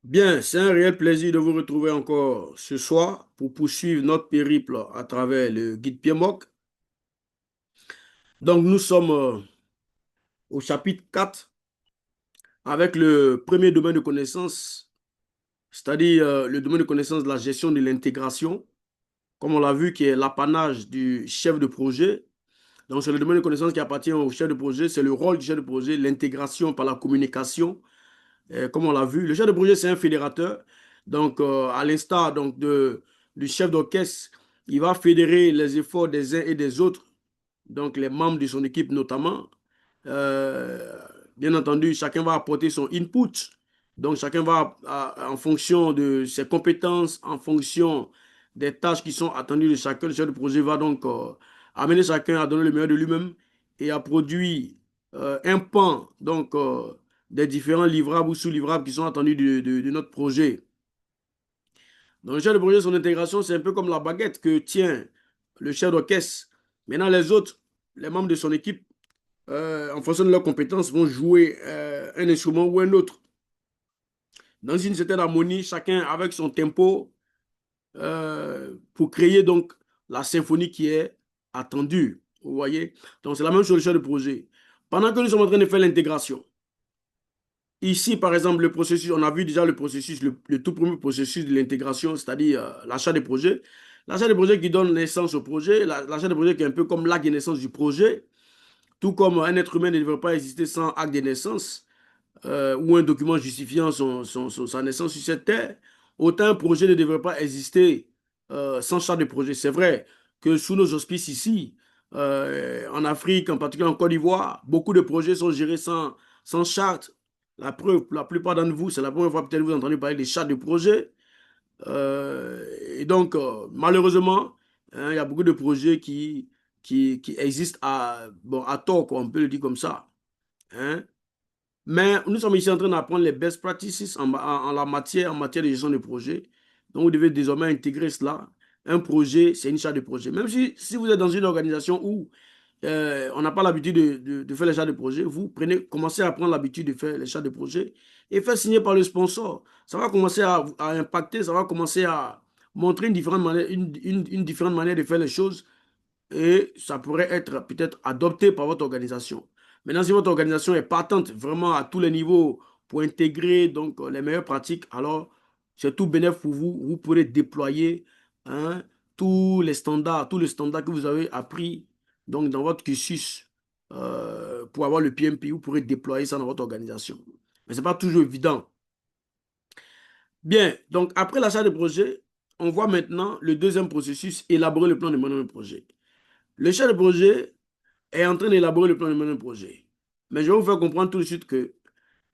Bien, c'est un réel plaisir de vous retrouver encore ce soir pour poursuivre notre périple à travers le guide Pierre-Mauc. Donc, nous sommes au chapitre 4 avec le premier domaine de connaissance, c'est-à-dire le domaine de connaissance de la gestion de l'intégration, comme on l'a vu, qui est l'apanage du chef de projet. Donc, c'est le domaine de connaissance qui appartient au chef de projet, c'est le rôle du chef de projet, l'intégration par la communication. Comme on l'a vu, le chef de projet, c'est un fédérateur. Donc, à l'instar du chef d'orchestre, il va fédérer les efforts des uns et des autres, donc les membres de son équipe notamment. Euh, Bien entendu, chacun va apporter son input. Donc, chacun va, en fonction de ses compétences, en fonction des tâches qui sont attendues de chacun, le chef de projet va donc amener chacun à donner le meilleur de lui-même et à produire un pan des différents livrables ou sous-livrables qui sont attendus de notre projet. Dans le chef de projet, son intégration, c'est un peu comme la baguette que tient le chef d'orchestre. Maintenant, les autres, les membres de son équipe, en fonction de leurs compétences, vont jouer un instrument ou un autre. Dans une certaine harmonie, chacun avec son tempo, pour créer donc la symphonie qui est attendue. Vous voyez? Donc, c'est la même chose le chef de projet. Pendant que nous sommes en train de faire l'intégration, ici, par exemple, le processus, on a vu déjà le processus, le tout premier processus de l'intégration, c'est-à-dire l'achat des projets. L'achat des projets qui donne naissance au projet, l'achat des projets qui est un peu comme l'acte de naissance du projet, tout comme un être humain ne devrait pas exister sans acte de naissance ou un document justifiant sa naissance sur cette terre, autant un projet ne devrait pas exister sans charte de projet. C'est vrai que sous nos auspices ici, en Afrique, en particulier en Côte d'Ivoire, beaucoup de projets sont gérés sans charte. La preuve, pour la plupart d'entre vous, c'est la première fois peut-être que vous entendez parler des chartes de projet. Et donc, malheureusement, hein, il y a beaucoup de projets qui existent bon, à tort, quoi, on peut le dire comme ça. Hein. Mais nous sommes ici en train d'apprendre les best practices en matière de gestion de projet. Donc, vous devez désormais intégrer cela. Un projet, c'est une charte de projet. Même si vous êtes dans une organisation où on n'a pas l'habitude de faire les chartes de projet, vous commencez à prendre l'habitude de faire les chartes de projet et faire signer par le sponsor. Ça va commencer à impacter, ça va commencer à montrer une différente manière de faire les choses et ça pourrait être peut-être adopté par votre organisation. Maintenant, si votre organisation est partante vraiment à tous les niveaux pour intégrer donc les meilleures pratiques, alors c'est tout bénéfice pour vous. Vous pourrez déployer hein, tous les standards que vous avez appris donc dans votre cursus pour avoir le PMP. Vous pourrez déployer ça dans votre organisation. Mais ce n'est pas toujours évident. Bien, donc après l'achat de projet, on voit maintenant le deuxième processus, élaborer le plan de management de projet. Le chef de projet est en train d'élaborer le plan de management de projet. Mais je vais vous faire comprendre tout de suite que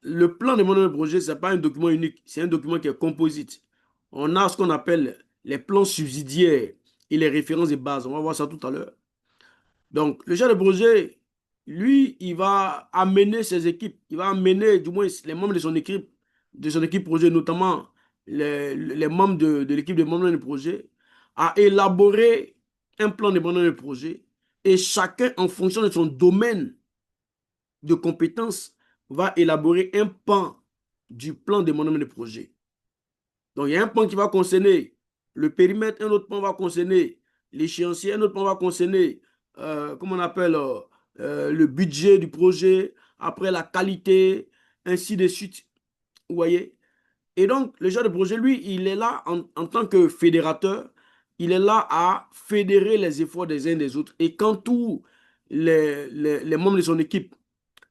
le plan de management de projet, ce n'est pas un document unique, c'est un document qui est composite. On a ce qu'on appelle les plans subsidiaires et les références de base. On va voir ça tout à l'heure. Donc, le chef de projet, lui, il va amener ses équipes, il va amener du moins les membres de son équipe projet, notamment les membres de l'équipe de management de projet, à élaborer un plan de management de projet et chacun, en fonction de son domaine de compétences, va élaborer un pan du plan de management de projet. Donc, il y a un pan qui va concerner le périmètre, un autre pan va concerner l'échéancier, un autre pan va concerner, comment on appelle, le budget du projet, après la qualité, ainsi de suite. Vous voyez? Et donc, le chef de projet, lui, il est là en tant que fédérateur, il est là à fédérer les efforts des uns des autres. Et quand tous les membres de son équipe,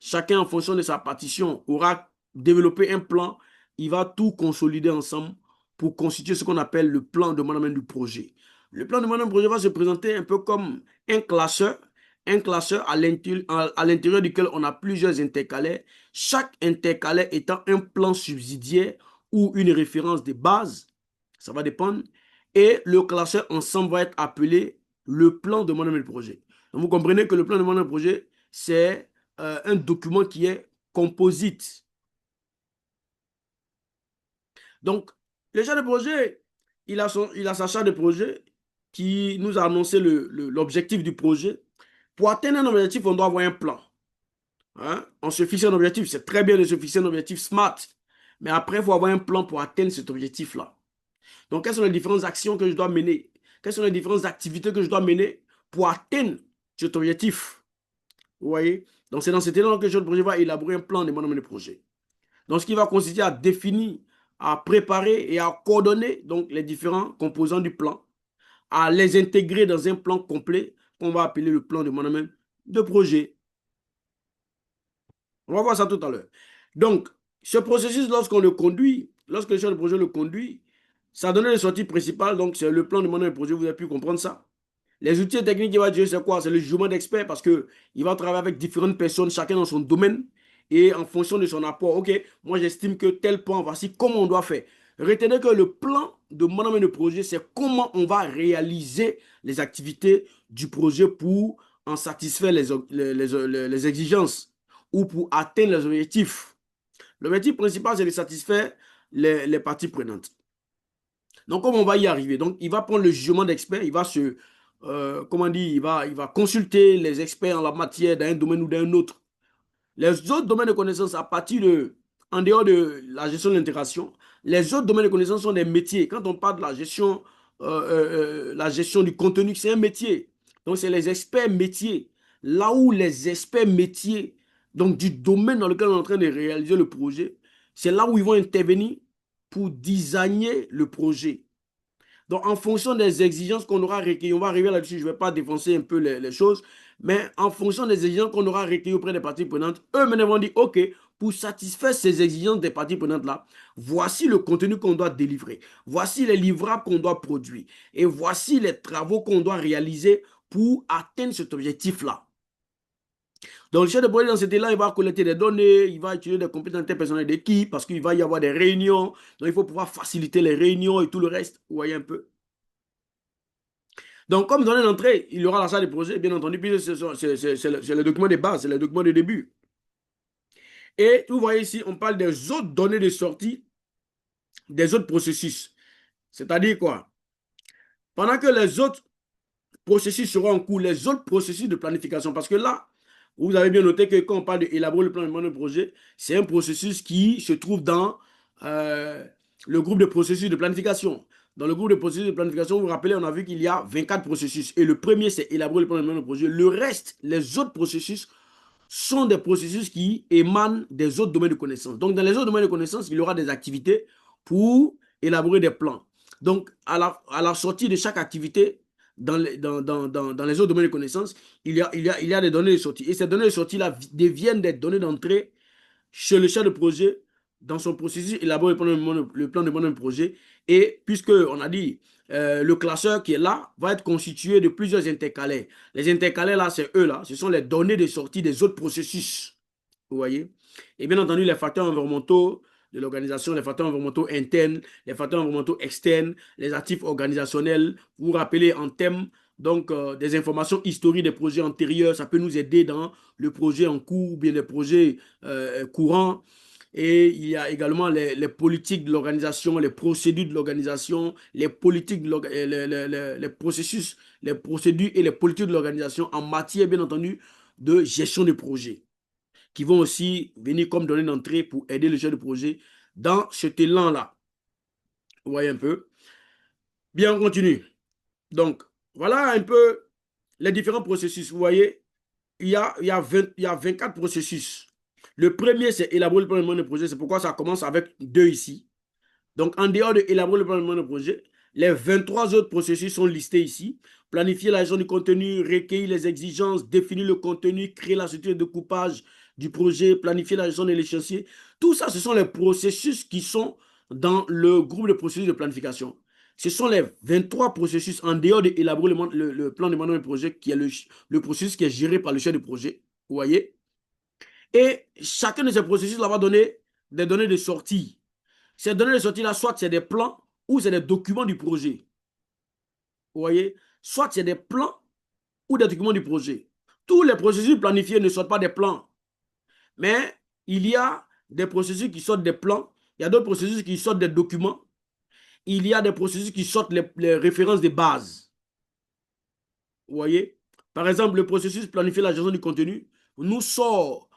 chacun en fonction de sa partition, aura développé un plan, il va tout consolider ensemble pour constituer ce qu'on appelle le plan de management du projet. Le plan de management du projet va se présenter un peu comme un classeur à l'intérieur duquel on a plusieurs intercalaires, chaque intercalaire étant un plan subsidiaire ou une référence de base, ça va dépendre, et le classeur ensemble va être appelé le plan de management du projet. Donc vous comprenez que le plan de management du projet, c'est un document qui est composite. Donc, le chef de projet, il a sa charte de projet qui nous a annoncé l'objectif du projet. Pour atteindre un objectif, on doit avoir un plan. Hein? On se fixe un objectif. C'est très bien de se fixer un objectif SMART. Mais après, il faut avoir un plan pour atteindre cet objectif-là. Donc, quelles sont les différentes actions que je dois mener? Quelles sont les différentes activités que je dois mener pour atteindre cet objectif? Vous voyez? Donc, c'est dans cet élan que le chef de projet va élaborer un plan de management de projet. Donc, ce qui va consister à définir, à préparer et à coordonner donc, les différents composants du plan, à les intégrer dans un plan complet qu'on va appeler le plan de management de projet. On va voir ça tout à l'heure. Donc, ce processus, lorsqu'on le conduit, lorsque le chef de projet le conduit, ça donne les sorties principales. Donc, c'est le plan de management de projet. Vous avez pu comprendre ça. Les outils techniques qu'il va utiliser, c'est quoi? C'est le jugement d'expert parce qu'il va travailler avec différentes personnes, chacun dans son domaine. Et en fonction de son apport, OK, moi j'estime que tel point, voici comment on doit faire. Retenez que le plan de management de projet, c'est comment on va réaliser les activités du projet pour en satisfaire les exigences ou pour atteindre les objectifs. L'objectif principal, c'est de satisfaire les parties prenantes. Donc, comment on va y arriver? Donc, il va prendre le jugement d'expert, il va comment dire, il va consulter les experts en la matière d'un domaine ou d'un autre. Les autres domaines de connaissances, en dehors de la gestion de l'intégration, les autres domaines de connaissances sont des métiers. Quand on parle de la gestion du contenu, c'est un métier. Donc, c'est les experts métiers. Là où les experts métiers, donc du domaine dans lequel on est en train de réaliser le projet, c'est là où ils vont intervenir pour designer le projet. Donc, en fonction des exigences qu'on aura recueillies, on va arriver là-dessus, je ne vais pas défoncer un peu les choses, mais en fonction des exigences qu'on aura recueillies auprès des parties prenantes, eux-mêmes vont dire, OK, pour satisfaire ces exigences des parties prenantes-là, voici le contenu qu'on doit délivrer, voici les livrables qu'on doit produire, et voici les travaux qu'on doit réaliser pour atteindre cet objectif-là. Donc, le chef de projet, dans cet élan, il va collecter des données, il va utiliser des compétences interpersonnelles d'équipe parce qu'il va y avoir des réunions. Donc, il faut pouvoir faciliter les réunions et tout le reste. Vous voyez un peu. Donc, comme données d'entrée, il y aura la salle de projet, bien entendu, puis c'est le document de base, c'est le document de début. Et vous voyez ici, on parle des autres données de sortie, des autres processus. C'est-à-dire quoi? Pendant que les autres processus seront en cours, les autres processus de planification, parce que là, vous avez bien noté que quand on parle d'élaborer le plan de management de projet, c'est un processus qui se trouve dans le groupe de processus de planification. Dans le groupe de processus de planification, vous vous rappelez, on a vu qu'il y a 24 processus. Et le premier, c'est élaborer le plan de management de projet. Le reste, les autres processus, sont des processus qui émanent des autres domaines de connaissances. Donc, dans les autres domaines de connaissances, il y aura des activités pour élaborer des plans. Donc, à la sortie de chaque activité, dans les autres domaines de connaissances, il y a des données de sortie. Et ces données de sortie-là deviennent des données d'entrée chez le chef de projet dans son processus, élaborer le plan de management de projet. Et puisque on a dit, le classeur qui est là va être constitué de plusieurs intercalaires. Les intercalaires là, c'est eux là, ce sont les données de sortie des autres processus. Vous voyez? Et bien entendu, les facteurs environnementaux de l'organisation, les facteurs environnementaux internes, les facteurs environnementaux externes, les actifs organisationnels. Vous vous rappelez en thème, donc des informations historiques des projets antérieurs, ça peut nous aider dans le projet en cours ou bien les projets courants. Et il y a également les politiques de l'organisation, les procédures de l'organisation, les politiques, les processus, les procédures et les politiques de l'organisation en matière, bien entendu, de gestion de projet, qui vont aussi venir comme données d'entrée pour aider le chef de projet dans cet élan-là. Vous voyez un peu? Bien, on continue. Donc, voilà un peu les différents processus. Vous voyez, il y a 24 processus. Le premier, c'est élaborer le plan de management de projet. C'est pourquoi ça commence avec 2 ici. Donc, en dehors de élaborer le plan de management de projet, les 23 autres processus sont listés ici. Planifier la gestion du contenu, recueillir les exigences, définir le contenu, créer la structure de coupage du projet, planifier la gestion de l'échéancier. Tout ça, ce sont les processus qui sont dans le groupe de processus de planification. Ce sont les 23 processus en dehors d'élaborer le plan de management de projet qui est le processus qui est géré par le chef de projet. Vous voyez? Et chacun de ces processus-là va donner des données de sortie. Ces données de sortie-là, soit c'est des plans ou c'est des documents du projet. Vous voyez? Soit c'est des plans ou des documents du projet. Tous les processus planifiés ne sortent pas des plans. Mais il y a des processus qui sortent des plans. Il y a d'autres processus qui sortent des documents. Il y a des processus qui sortent les références de base. Vous voyez? Par exemple, le processus planifier la gestion du contenu nous sort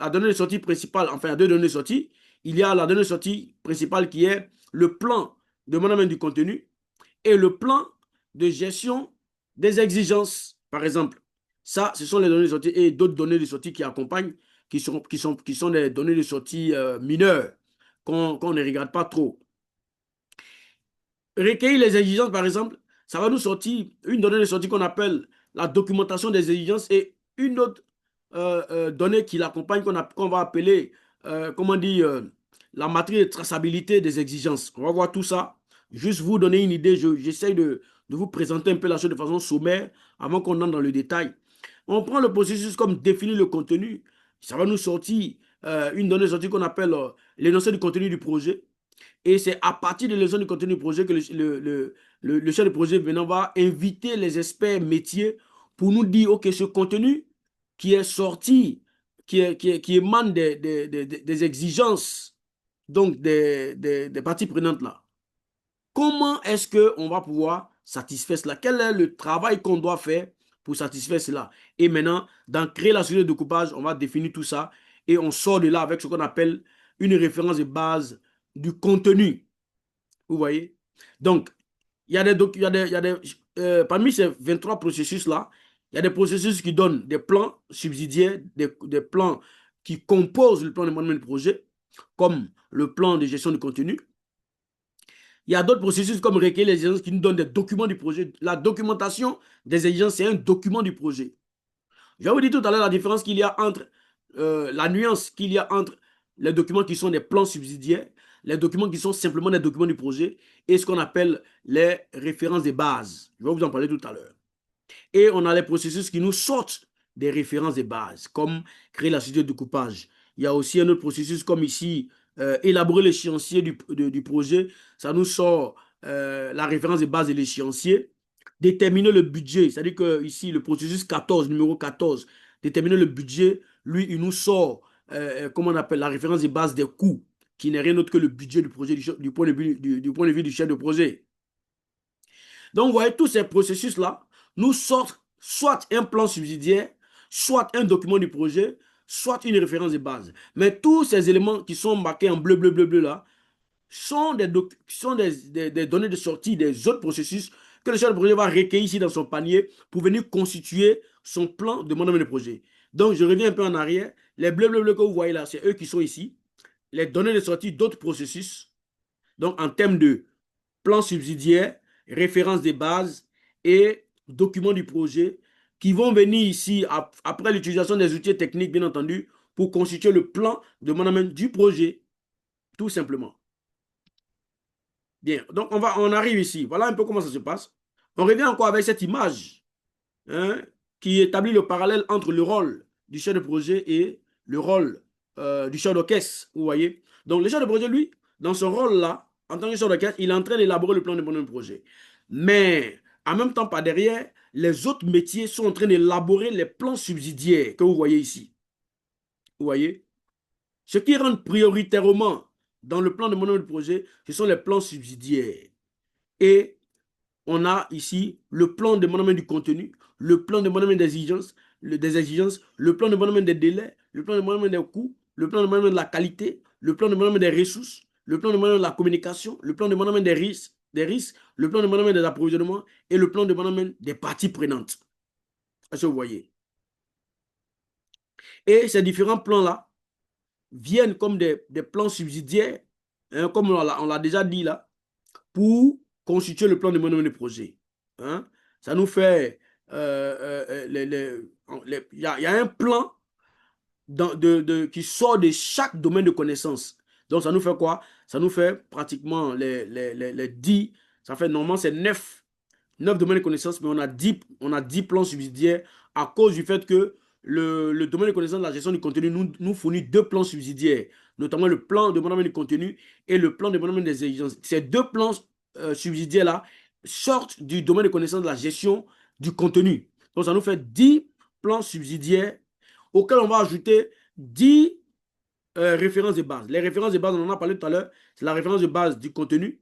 la donnée de sortie principale, enfin, il y a deux données de sortie. Il y a la donnée de sortie principale qui est le plan de management du contenu et le plan de gestion des exigences, par exemple. Ça, ce sont les données de sortie et d'autres données de sortie qui accompagnent, qui sont des données de sortie mineures qu'on ne regarde pas trop. Recueillir les exigences, par exemple, ça va nous sortir une donnée de sortie qu'on appelle la documentation des exigences et une autre donnée qui l'accompagne qu'on va appeler, comment dire, la matrice de traçabilité des exigences. On va voir tout ça. Juste vous donner une idée, j'essaie de vous présenter un peu la chose de façon sommaire avant qu'on entre dans le détail. On prend le processus comme définir le contenu. Ça va nous sortir une donnée de sortie qu'on appelle l'énoncé du contenu du projet. Et c'est à partir de l'élection du contenu du projet que le chef de projet venant va inviter les experts métiers pour nous dire, OK, ce contenu qui est sorti, qui émane des exigences donc des parties prenantes là. Comment est-ce qu'on va pouvoir satisfaire cela? Quel est le travail qu'on doit faire pour satisfaire cela? Et maintenant, dans créer la société de découpage, on va définir tout ça et on sort de là avec ce qu'on appelle une référence de base du contenu. Vous voyez? Donc, il y a parmi ces 23 processus-là, il y a des processus qui donnent des plans subsidiaires, des plans qui composent le plan de management de projet, comme le plan de gestion du contenu. Il y a d'autres processus comme recueillir les exigences qui nous donnent des documents du projet. La documentation des exigences, c'est un document du projet. Je vais vous dire tout à l'heure la différence qu'il y a entre, la nuance qu'il y a entre les documents qui sont des plans subsidiaires, les documents qui sont simplement des documents du projet et ce qu'on appelle les références de base. Je vais vous en parler tout à l'heure. Et on a les processus qui nous sortent des références de base, comme créer la société de découpage. Il y a aussi un autre processus comme ici, élaborer l'échéancier du projet. Ça nous sort la référence de base de l'échéancier. Déterminer le budget, c'est-à-dire que ici, le processus 14, numéro 14, déterminer le budget, lui, il nous sort, comment on appelle, la référence de base des coûts, qui n'est rien d'autre que le budget du projet du point de vue du chef de projet. Donc, vous voyez, tous ces processus-là nous sortent soit un plan subsidiaire, soit un document du projet, soit une référence de base. Mais tous ces éléments qui sont marqués en bleu, bleu, bleu, bleu là, sont des données de sortie des autres processus que le chef de projet va recueillir ici dans son panier pour venir constituer son plan de management de projet. Donc, je reviens un peu en arrière. Les bleus, bleus, bleus que vous voyez là, c'est eux qui sont ici. Les données de sortie d'autres processus. Donc, en termes de plan subsidiaire, référence des bases et documents du projet qui vont venir ici après l'utilisation des outils techniques, bien entendu, pour constituer le plan de management du projet, tout simplement. Bien, donc on arrive ici. Voilà un peu comment ça se passe. On revient encore avec cette image hein, qui établit le parallèle entre le rôle du chef de projet et le rôle du chef d'orchestre, vous voyez. Donc le chef de projet, lui, dans son rôle-là, en tant que chef d'orchestre, il est en train d'élaborer le plan de mon projet. Mais en même temps, par derrière, les autres métiers sont en train d'élaborer les plans subsidiaires que vous voyez ici. Vous voyez? Ce qui rentre prioritairement dans le plan de mon projet, ce sont les plans subsidiaires. Et on a ici le plan de management du contenu, le plan de management des exigences, le plan de management des délais, le plan de management des coûts, le plan de management de la qualité, le plan de management des ressources, le plan de management de la communication, le plan de management des risques, le plan de management des approvisionnements et le plan de management des parties prenantes. Est-ce que vous voyez? Et ces différents plans-là viennent comme des plans subsidiaires, hein, comme on l'a déjà dit là, pour constituer le plan de management de projet. Hein? Ça nous fait... Il y a un plan qui sort de chaque domaine de connaissance. Donc, ça nous fait quoi? Ça nous fait pratiquement les 10, ça fait normalement c'est 9 domaines de connaissances, mais on a 10 plans subsidiaires à cause du fait que le domaine de connaissance de la gestion du contenu nous fournit 2 plans subsidiaires, notamment le plan de management du contenu et le plan de management des exigences. Ces 2 plans subsidiaires-là sortent du domaine de connaissance de la gestion du contenu. Donc, ça nous fait 10 plans subsidiaires auxquels on va ajouter 10 références de base. Les références de base, on en a parlé tout à l'heure, c'est la référence de base du contenu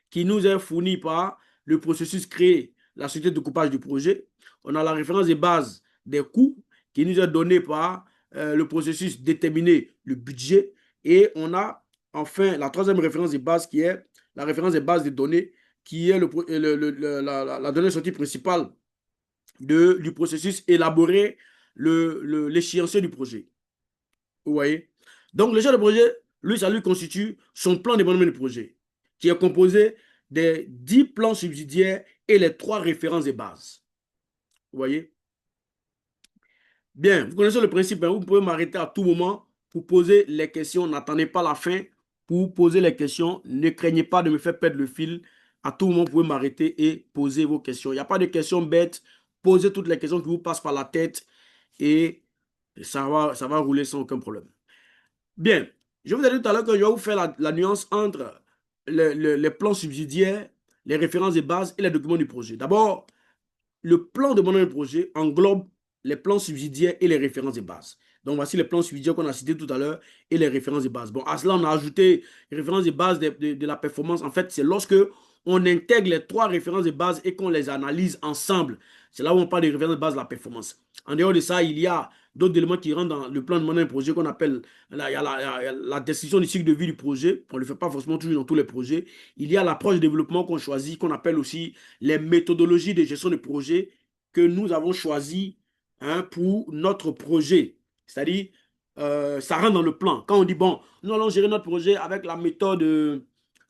qui nous est fournie par le processus créé, la société de coupage du projet. On a la référence de base des coûts qui nous est donnée par le processus, déterminer le budget. Et on a enfin la troisième référence de base qui est la référence de base des données, qui est la donnée sortie principale du processus, élaborer l'échéancier du projet. Vous voyez? Donc, le chef de projet, lui, ça lui constitue son plan de développement du projet, qui est composé des 10 plans subsidiaires et les 3 références de base. Vous voyez? Bien, vous connaissez le principe, hein, vous pouvez m'arrêter à tout moment pour poser les questions. N'attendez pas la fin pour poser les questions. Ne craignez pas de me faire perdre le fil. À tout moment, vous pouvez m'arrêter et poser vos questions. Il n'y a pas de questions bêtes. Posez toutes les questions qui vous passent par la tête et ça va rouler sans aucun problème. Bien, je vous ai dit tout à l'heure que je vais vous faire la nuance entre les plans subsidiaires, les références de base et les documents du projet. D'abord, le plan de mon projet englobe les plans subsidiaires et les références de base. Donc, voici les plans subsidiaires qu'on a cités tout à l'heure et les références de base. Bon, à cela, on a ajouté les références de base de la performance. En fait, c'est lorsque on intègre les 3 références de base et qu'on les analyse ensemble. C'est là où on parle des références de base de la performance. En dehors de ça, il y a d'autres éléments qui rentrent dans le plan de mon projet qu'on appelle la description du cycle de vie du projet. On ne le fait pas forcément toujours dans tous les projets. Il y a l'approche de développement qu'on choisit, qu'on appelle aussi les méthodologies de gestion de projet que nous avons choisi, hein, pour notre projet. C'est-à-dire, ça rentre dans le plan. Quand on dit, bon, nous allons gérer notre projet avec la méthode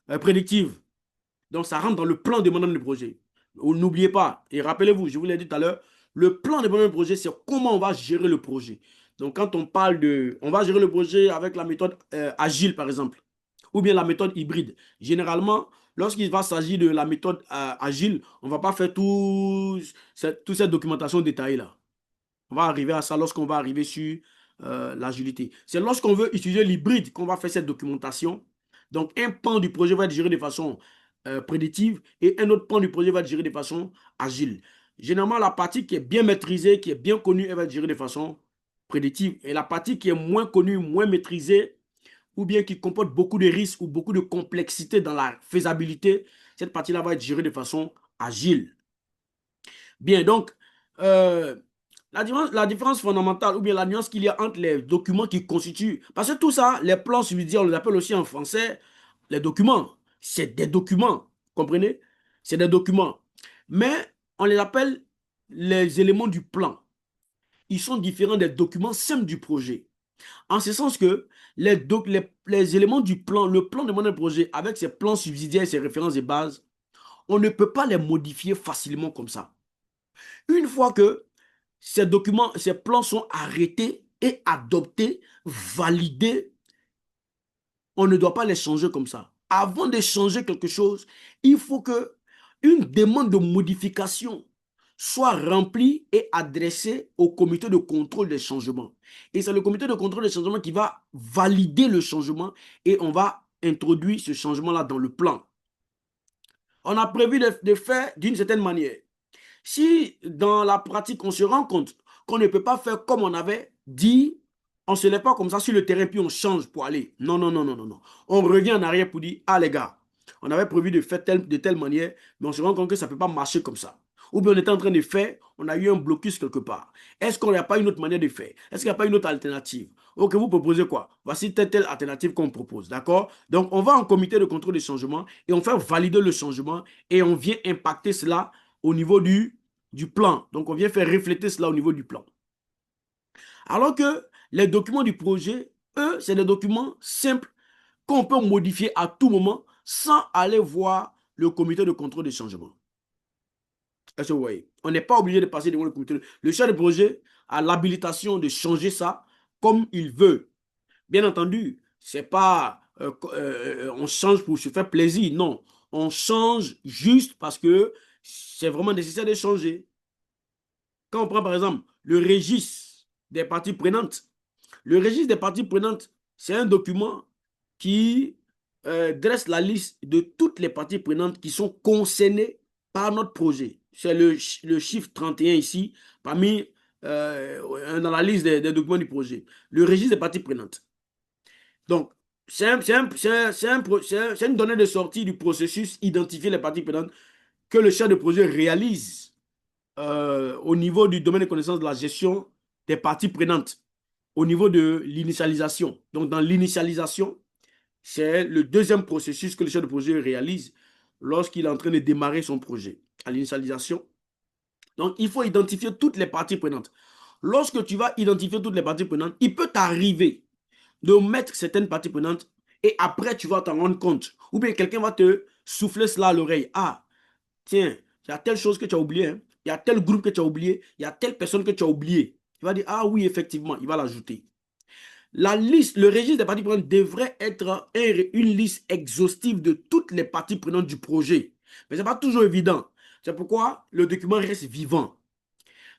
prédictive. Donc, ça rentre dans le plan de développement du projet. N'oubliez pas, et rappelez-vous, je vous l'ai dit tout à l'heure, le plan de développement du projet, c'est comment on va gérer le projet. Donc, quand on parle de, on va gérer le projet avec la méthode agile, par exemple, ou bien la méthode hybride. Généralement, lorsqu'il va s'agir de la méthode agile, on ne va pas faire toute cette documentation détaillée-là. On va arriver à ça lorsqu'on va arriver sur l'agilité. C'est lorsqu'on veut utiliser l'hybride qu'on va faire cette documentation. Donc, un pan du projet va être géré de façon prédictive et un autre pan du projet va être géré de façon agile. Généralement, la partie qui est bien maîtrisée, qui est bien connue, elle va être gérée de façon prédictive. Et la partie qui est moins connue, moins maîtrisée, ou bien qui comporte beaucoup de risques ou beaucoup de complexité dans la faisabilité, cette partie-là va être gérée de façon agile. Bien, donc, la différence fondamentale ou bien la nuance qu'il y a entre les documents qui constituent, parce que tout ça, les plans subsidiaires, on les appelle aussi en français les documents. C'est des documents, comprenez? C'est des documents. Mais on les appelle les éléments du plan. Ils sont différents des documents simples du projet. En ce sens que les éléments du plan, le plan de mon projet, avec ses plans subsidiaires et ses références de base, on ne peut pas les modifier facilement comme ça. Une fois que ces documents, ces plans sont arrêtés et adoptés, validés, on ne doit pas les changer comme ça. Avant de changer quelque chose, il faut que une demande de modification soit remplie et adressée au comité de contrôle des changements. Et c'est le comité de contrôle des changements qui va valider le changement et on va introduire ce changement-là dans le plan. On a prévu de faire d'une certaine manière. Si dans la pratique, on se rend compte qu'on ne peut pas faire comme on avait dit, on ne se lève pas comme ça sur le terrain puis on change pour aller. Non, non, non, non, non, non. On revient en arrière pour dire, ah les gars, on avait prévu de faire de telle manière, mais on se rend compte que ça ne peut pas marcher comme ça. Ou bien on était en train de faire, on a eu un blocus quelque part. Est-ce qu'on n'a pas une autre manière de faire? Est-ce qu'il n'y a pas une autre alternative? Ok, vous proposez quoi? Voici telle alternative qu'on propose, d'accord? Donc, on va en comité de contrôle des changements et on fait valider le changement et on vient impacter cela au niveau du plan. Donc, on vient faire refléter cela au niveau du plan. Alors que les documents du projet, eux, c'est des documents simples qu'on peut modifier à tout moment sans aller voir le comité de contrôle des changements. Est-ce que vous voyez? On n'est pas obligé de passer devant le comité. Le chef de projet a l'habilitation de changer ça comme il veut. Bien entendu, c'est pas on change pour se faire plaisir. Non, on change juste parce que c'est vraiment nécessaire de changer. Quand on prend par exemple le registre des parties prenantes, le registre des parties prenantes, c'est un document qui dresse la liste de toutes les parties prenantes qui sont concernées par notre projet. C'est le chiffre 31 ici, parmi dans la liste des documents du projet. Le registre des parties prenantes. Donc, c'est une donnée de sortie du processus identifier les parties prenantes que le chef de projet réalise au niveau du domaine de connaissance de la gestion des parties prenantes. au niveau de l'initialisation. Donc, dans l'initialisation, c'est le deuxième processus que le chef de projet réalise lorsqu'il est en train de démarrer son projet. À l'initialisation. Donc, il faut identifier toutes les parties prenantes. Lorsque tu vas identifier toutes les parties prenantes, il peut t'arriver de mettre certaines parties prenantes et après, tu vas t'en rendre compte. Ou bien quelqu'un va te souffler cela à l'oreille. Ah, tiens, il y a telle chose que tu as oublié. Hein. Il y a tel groupe que tu as oublié. Il y a telle personne que tu as oublié. Tu vas dire, ah oui, effectivement, il va l'ajouter. La liste, le registre des parties prenantes devrait être une liste exhaustive de toutes les parties prenantes du projet. Mais ce n'est pas toujours évident. C'est pourquoi le document reste vivant.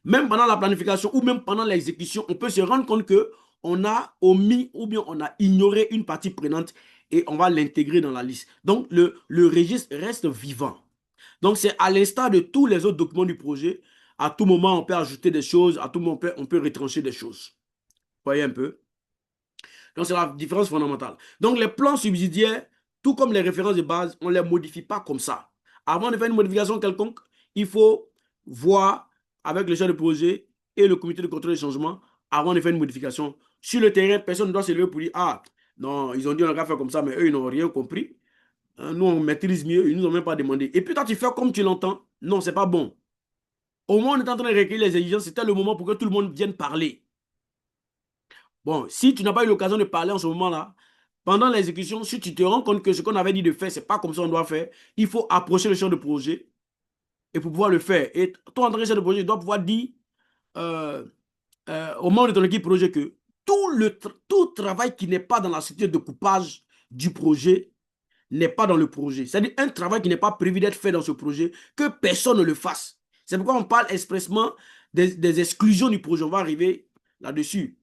Même pendant la planification ou même pendant l'exécution, on peut se rendre compte qu'on a omis ou bien on a ignoré une partie prenante et on va l'intégrer dans la liste. Donc, le registre reste vivant. Donc, c'est à l'instar de tous les autres documents du projet. À tout moment, on peut ajouter des choses. À tout moment, on peut retrancher des choses. Vous voyez un peu? Donc, c'est la différence fondamentale. Donc, les plans subsidiaires, tout comme les références de base, on ne les modifie pas comme ça. Avant de faire une modification quelconque, il faut voir avec le chef de projet et le comité de contrôle des changements avant de faire une modification. Sur le terrain, personne ne doit se lever pour dire, ah, non, ils ont dit on va faire comme ça, mais eux, ils n'ont rien compris. Nous, on maîtrise mieux, ils ne nous ont même pas demandé. Et puis, toi, tu fais comme tu l'entends. Non, ce n'est pas bon. Au moins, on est en train de recueillir les exigences. C'était le moment pour que tout le monde vienne parler. Bon, si tu n'as pas eu l'occasion de parler en ce moment-là, pendant l'exécution, si tu te rends compte que ce qu'on avait dit de faire, ce n'est pas comme ça qu'on doit faire, il faut approcher le chef de projet et pour pouvoir le faire. Et toi, en tant que chef de projet, tu dois pouvoir dire euh, aux membres de ton équipe projet que tout travail qui n'est pas dans la structure de coupage du projet n'est pas dans le projet. C'est-à-dire un travail qui n'est pas prévu d'être fait dans ce projet, que personne ne le fasse. C'est pourquoi on parle expressement des exclusions du projet. On va arriver là-dessus.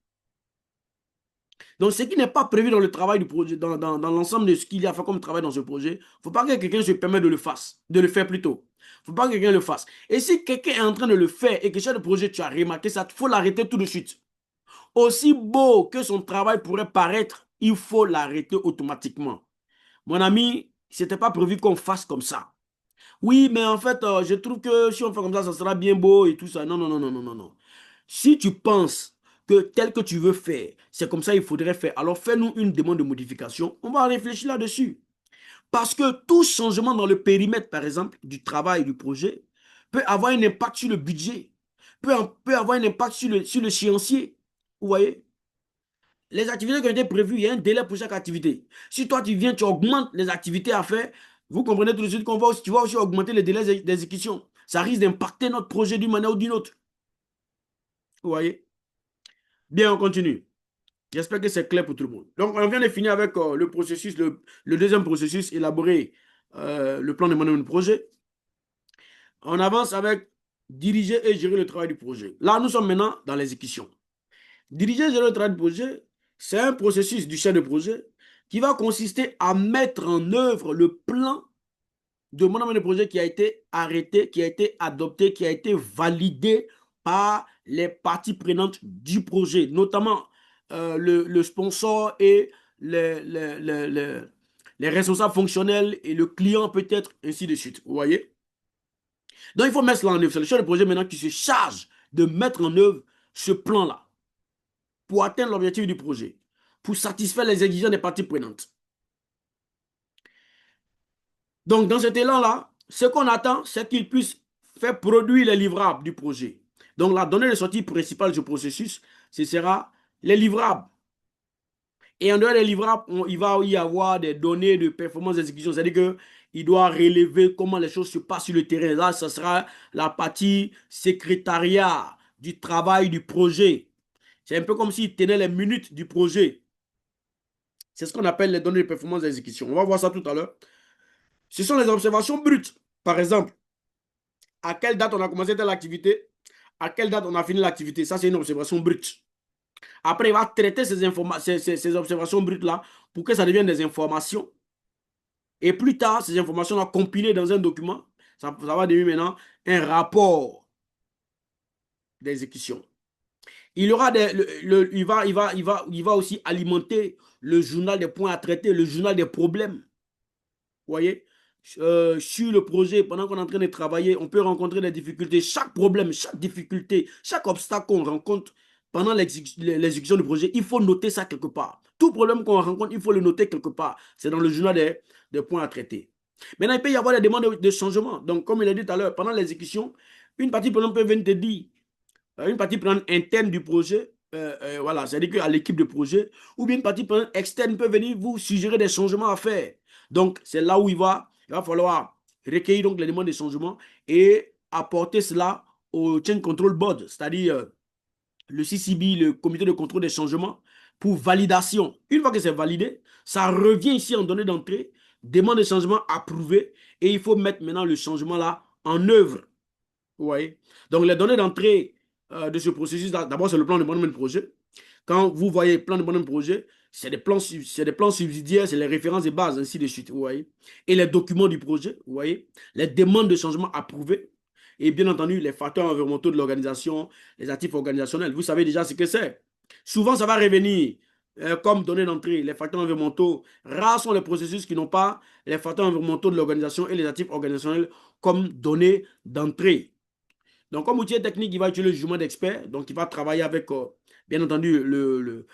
Donc, ce qui n'est pas prévu dans le travail du projet, dans l'ensemble de ce qu'il y a fait comme travail dans ce projet, il ne faut pas que quelqu'un se permette de le faire plutôt. Il ne faut pas que quelqu'un le fasse. Et si quelqu'un est en train de le faire et que chef de projet, tu as remarqué ça, il faut l'arrêter tout de suite. Aussi beau que son travail pourrait paraître, il faut l'arrêter automatiquement. Mon ami, ce n'était pas prévu qu'on fasse comme ça. Oui, mais en fait, je trouve que si on fait comme ça sera bien beau et tout ça. Non, non, non, non, non, non, non. Si tu penses que tel que tu veux faire, c'est comme ça il faudrait faire, alors fais-nous une demande de modification. On va réfléchir là-dessus. Parce que tout changement dans le périmètre, par exemple, du travail du projet, peut avoir un impact sur le budget, peut avoir un impact sur le l'échéancier. Vous voyez? Les activités qui ont été prévues, il y a un délai pour chaque activité. Si toi, tu viens, tu augmentes les activités à faire, vous comprenez tout de suite tu vas aussi augmenter les délais d'exécution. Ça risque d'impacter notre projet d'une manière ou d'une autre. Vous voyez? Bien, on continue. J'espère que c'est clair pour tout le monde. Donc, on vient de finir avec le processus, le deuxième processus, élaborer le plan de management de projet. On avance avec diriger et gérer le travail du projet. Là, nous sommes maintenant dans l'exécution. Diriger et gérer le travail du projet, c'est un processus du chef de projet qui va consister à mettre en œuvre le plan de management de projet qui a été arrêté, qui a été adopté, qui a été validé par les parties prenantes du projet, notamment le sponsor et les responsables fonctionnels et le client peut-être, ainsi de suite. Vous voyez? Donc, il faut mettre cela en œuvre. C'est le chef de projet maintenant qui se charge de mettre en œuvre ce plan-là pour atteindre l'objectif du projet, pour satisfaire les exigences des parties prenantes. Donc, dans cet élan-là, ce qu'on attend, c'est qu'il puisse faire produire les livrables du projet. Donc, la donnée de sortie principale du processus, ce sera les livrables. Et en dehors des livrables, il va y avoir des données de performance d'exécution. C'est-à-dire qu'il doit relever comment les choses se passent sur le terrain. Là, ce sera la partie secrétariat du travail du projet. C'est un peu comme s'il tenait les minutes du projet. C'est ce qu'on appelle les données de performance d'exécution. On va voir ça tout à l'heure. Ce sont les observations brutes. Par exemple, à quelle date on a commencé telle activité, à quelle date on a fini l'activité. Ça, c'est une observation brute. Après, il va traiter ces observations brutes-là pour que ça devienne des informations. Et plus tard, ces informations-là compilées dans un document, ça va devenir maintenant un rapport d'exécution. Il va aussi alimenter le journal des points à traiter, le journal des problèmes. Vous voyez? Sur le projet, pendant qu'on est en train de travailler, on peut rencontrer des difficultés. Chaque problème, chaque difficulté, chaque obstacle qu'on rencontre pendant l'exécution du projet, il faut noter ça quelque part. Tout problème qu'on rencontre, il faut le noter quelque part. C'est dans le journal des points à traiter. Maintenant, il peut y avoir des demandes de changement. Donc, comme il a dit tout à l'heure, pendant l'exécution, une partie, par exemple, peut venir te dire, une partie prendre interne du projet, voilà, c'est-à-dire qu'à l'équipe de projet, ou bien une partie prendre externe peut venir vous suggérer des changements à faire. Donc, c'est là où il va falloir recueillir donc les demandes de changement et apporter cela au Change Control Board, c'est-à-dire le CCB, le comité de contrôle des changements, pour validation. Une fois que c'est validé, ça revient ici en données d'entrée, demande de changement approuvée, et il faut mettre maintenant le changement là en œuvre. Vous voyez? Donc, les données d'entrée de ce processus, d'abord, c'est le plan de management de projet. Quand vous voyez plan de management de projet, c'est des plans subsidiaires, c'est les références de base, ainsi de suite. Vous voyez? Et les documents du projet, vous voyez? Les demandes de changement approuvées. Et bien entendu, les facteurs environnementaux de l'organisation, les actifs organisationnels. Vous savez déjà ce que c'est. Souvent, ça va revenir comme données d'entrée. Les facteurs environnementaux, rares sont les processus qui n'ont pas les facteurs environnementaux de l'organisation et les actifs organisationnels comme données d'entrée. Donc, comme outil technique, il va utiliser le jugement d'expert. Donc, il va travailler avec, bien entendu,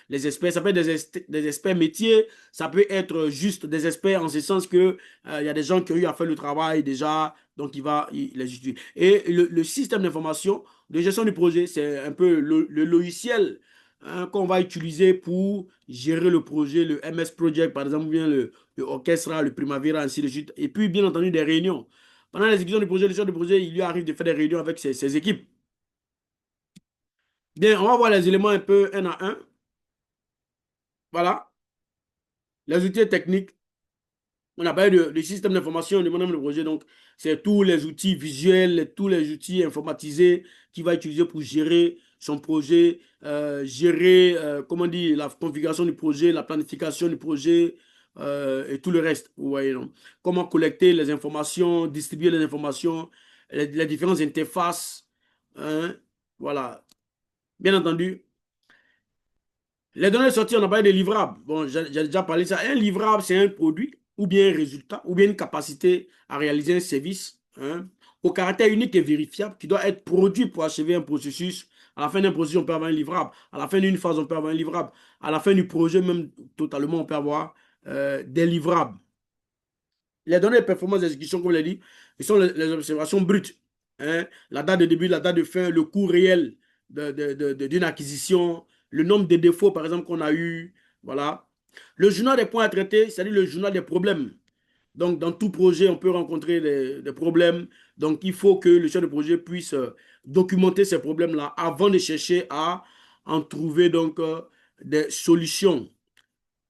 les experts. Ça peut être des experts métiers. Ça peut être juste des experts en ce sens que il y a des gens qui ont eu à faire le travail déjà. Donc, il les utiliser. Et le système d'information de gestion du projet, c'est un peu le logiciel qu'on va utiliser pour gérer le projet, le MS Project, par exemple, ou bien le Orchestra, le Primavera, ainsi de suite. Et puis, bien entendu, des réunions. Pendant l'exécution du projet, le chef de projet, il lui arrive de faire des réunions avec ses équipes. Bien, on va voir les éléments un peu un à un. Voilà. Les outils techniques. On a parlé de système d'information de management de projet. Donc, c'est tous les outils visuels, tous les outils informatisés qu'il va utiliser pour gérer son projet, gérer, comment dire, la configuration du projet, la planification du projet et tout le reste. Vous voyez, non? Comment collecter les informations, distribuer les informations, les différentes interfaces. Hein, voilà. Bien entendu, les données sorties, on a parlé des livrables. Bon, j'ai déjà parlé de ça. Un livrable, c'est un produit, ou bien un résultat, ou bien une capacité à réaliser un service, hein, au caractère unique et vérifiable, qui doit être produit pour achever un processus. À la fin d'un processus, on peut avoir un livrable. À la fin d'une phase, on peut avoir un livrable. À la fin du projet, même totalement, on peut avoir des livrables. Les données de performance d'exécution, comme je l'ai dit, ce sont les observations brutes. Hein, la date de début, la date de fin, le coût réel d'une acquisition, le nombre de défauts, par exemple, qu'on a eu. Voilà. Le journal des points à traiter, c'est-à-dire le journal des problèmes. Donc, dans tout projet, on peut rencontrer des problèmes. Donc, il faut que le chef de projet puisse documenter ces problèmes-là avant de chercher à en trouver donc des solutions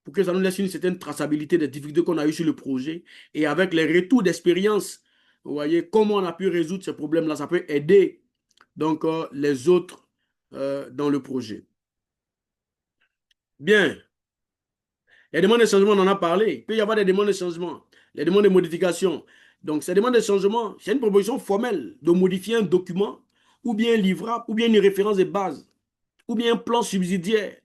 pour que ça nous laisse une certaine traçabilité des difficultés qu'on a eues sur le projet. Et avec les retours d'expérience, vous voyez comment on a pu résoudre ces problèmes-là. Ça peut aider donc les autres dans le projet. Bien. Les demandes de changement, on en a parlé. Il peut y avoir des demandes de changement, les demandes de modification. Donc, ces demandes de changement, c'est une proposition formelle de modifier un document, ou bien un livrable, ou bien une référence de base, ou bien un plan subsidiaire.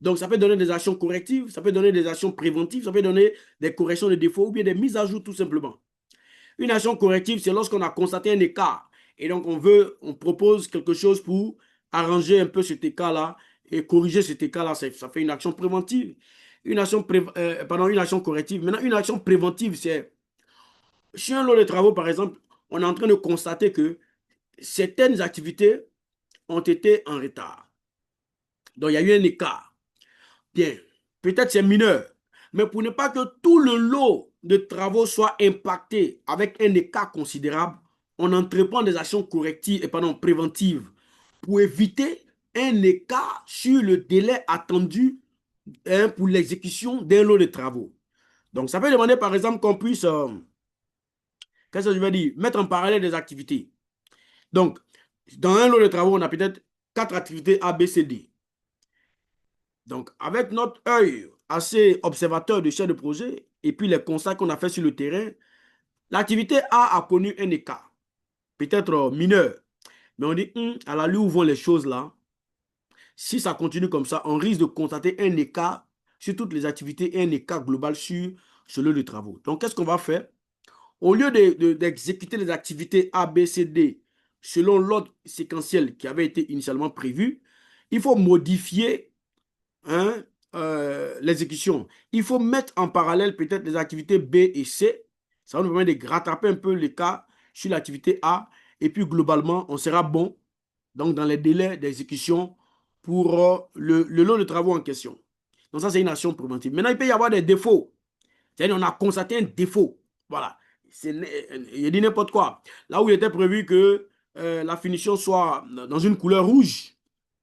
Donc, ça peut donner des actions correctives, ça peut donner des actions préventives, ça peut donner des corrections de défauts ou bien des mises à jour tout simplement. Une action corrective, c'est lorsqu'on a constaté un écart et donc on propose quelque chose pour arranger un peu cet écart-là et corriger cet écart-là. Ça fait une action préventive. Une action corrective. Maintenant, une action préventive, c'est sur un lot de travaux, par exemple, on est en train de constater que certaines activités ont été en retard. Donc, il y a eu un écart. Bien, peut-être c'est mineur, mais pour ne pas que tout le lot de travaux soit impacté avec un écart considérable, on entreprend des actions correctives et préventives pour éviter un écart sur le délai attendu pour l'exécution d'un lot de travaux. Donc, ça peut demander par exemple qu'on puisse, qu'est-ce que je vais dire, mettre en parallèle des activités. Donc, dans un lot de travaux, on a peut-être 4 activités A, B, C, D. Donc, avec notre œil assez observateur de chef de projet et puis les constats qu'on a fait sur le terrain, l'activité A a connu un écart, peut-être mineur. Mais on dit, à la lieu où vont les choses là, si ça continue comme ça, on risque de constater un écart sur toutes les activités et un écart global sur ce lieu de travaux. Donc, qu'est-ce qu'on va faire? Au lieu d'exécuter les activités A, B, C, D selon l'ordre séquentiel qui avait été initialement prévu, il faut modifier, hein, l'exécution. Il faut mettre en parallèle peut-être les activités B et C. Ça va nous permettre de rattraper un peu l'écart sur l'activité A. Et puis globalement, on sera bon donc dans les délais d'exécution pour le lot de travaux en question. Donc ça, c'est une action préventive. Maintenant, il peut y avoir des défauts. C'est-à-dire, on a constaté un défaut. Voilà. Il a dit n'importe quoi. Là où il était prévu que la finition soit dans une couleur rouge,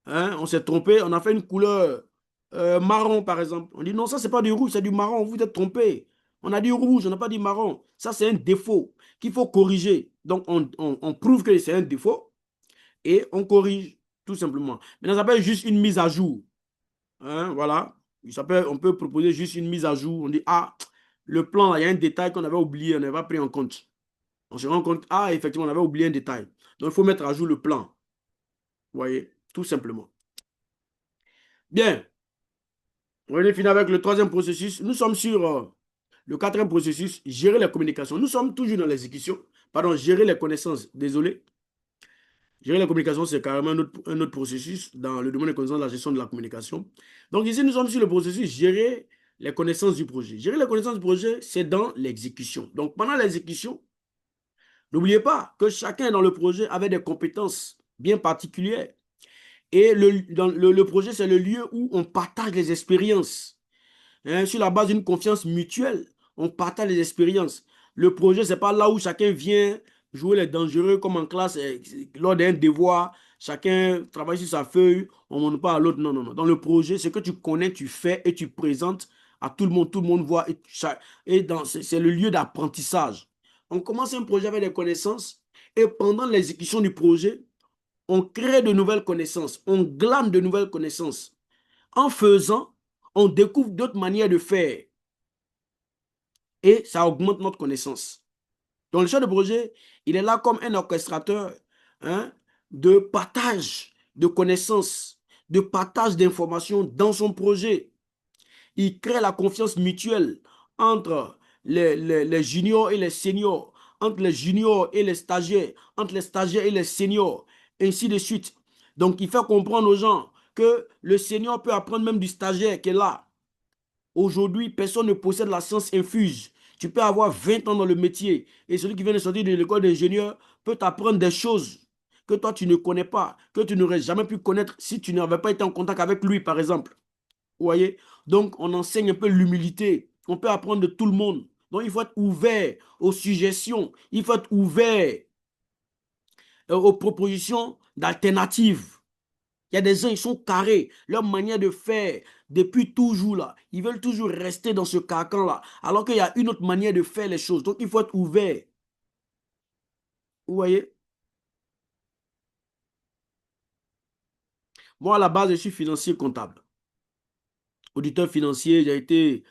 hein, on s'est trompé, on a fait une couleur marron, par exemple. On dit non, ça, c'est pas du rouge, c'est du marron. Vous êtes trompé. On a dit rouge, on n'a pas dit marron. Ça, c'est un défaut qu'il faut corriger. Donc, on prouve que c'est un défaut et on corrige, tout simplement. Maintenant, ça s'appelle juste une mise à jour. Hein, voilà. On peut proposer juste une mise à jour. On dit, ah, le plan, là, il y a un détail qu'on avait oublié, on n'avait pas pris en compte. On se rend compte, ah, effectivement, on avait oublié un détail. Donc, il faut mettre à jour le plan. Vous voyez, tout simplement. Bien, on est fini avec le troisième processus. Nous sommes sur le quatrième processus, gérer les communications. Nous sommes toujours dans l'exécution. Pardon, gérer les connaissances. Désolé. Gérer la communication, c'est carrément un autre processus dans le domaine des connaissances de la gestion de la communication. Donc ici, nous sommes sur le processus gérer les connaissances du projet. Gérer les connaissances du projet, c'est dans l'exécution. Donc pendant l'exécution, n'oubliez pas que chacun dans le projet avait des compétences bien particulières. Et le projet, c'est le lieu où on partage les expériences. Hein, sur la base d'une confiance mutuelle, on partage les expériences. Le projet, ce n'est pas là où chacun vient jouer les dangereux comme en classe, lors d'un devoir, chacun travaille sur sa feuille, on ne montre pas à l'autre. Non, non, non. Dans le projet, ce que tu connais, tu fais et tu présentes à tout le monde voit. C'est le lieu d'apprentissage. On commence un projet avec des connaissances et pendant l'exécution du projet, on crée de nouvelles connaissances, on glane de nouvelles connaissances. En faisant, on découvre d'autres manières de faire et ça augmente notre connaissance. Donc, le chef de projet, il est là comme un orchestrateur, hein, de partage de connaissances, de partage d'informations dans son projet. Il crée la confiance mutuelle entre les juniors et les seniors, entre les juniors et les stagiaires, entre les stagiaires et les seniors, ainsi de suite. Donc, il fait comprendre aux gens que le senior peut apprendre même du stagiaire qui est là. Aujourd'hui, personne ne possède la science infuse. Tu peux avoir 20 ans dans le métier et celui qui vient de sortir de l'école d'ingénieur peut t'apprendre des choses que toi tu ne connais pas, que tu n'aurais jamais pu connaître si tu n'avais pas été en contact avec lui, par exemple. Vous voyez? Donc, on enseigne un peu l'humilité. On peut apprendre de tout le monde. Donc, il faut être ouvert aux suggestions. Il faut être ouvert aux propositions d'alternatives. Il y a des gens, ils sont carrés. Leur manière de faire, depuis toujours là, ils veulent toujours rester dans ce carcan-là. Alors qu'il y a une autre manière de faire les choses. Donc, il faut être ouvert. Vous voyez? Moi, à la base, je suis financier comptable. Auditeur financier, j'ai été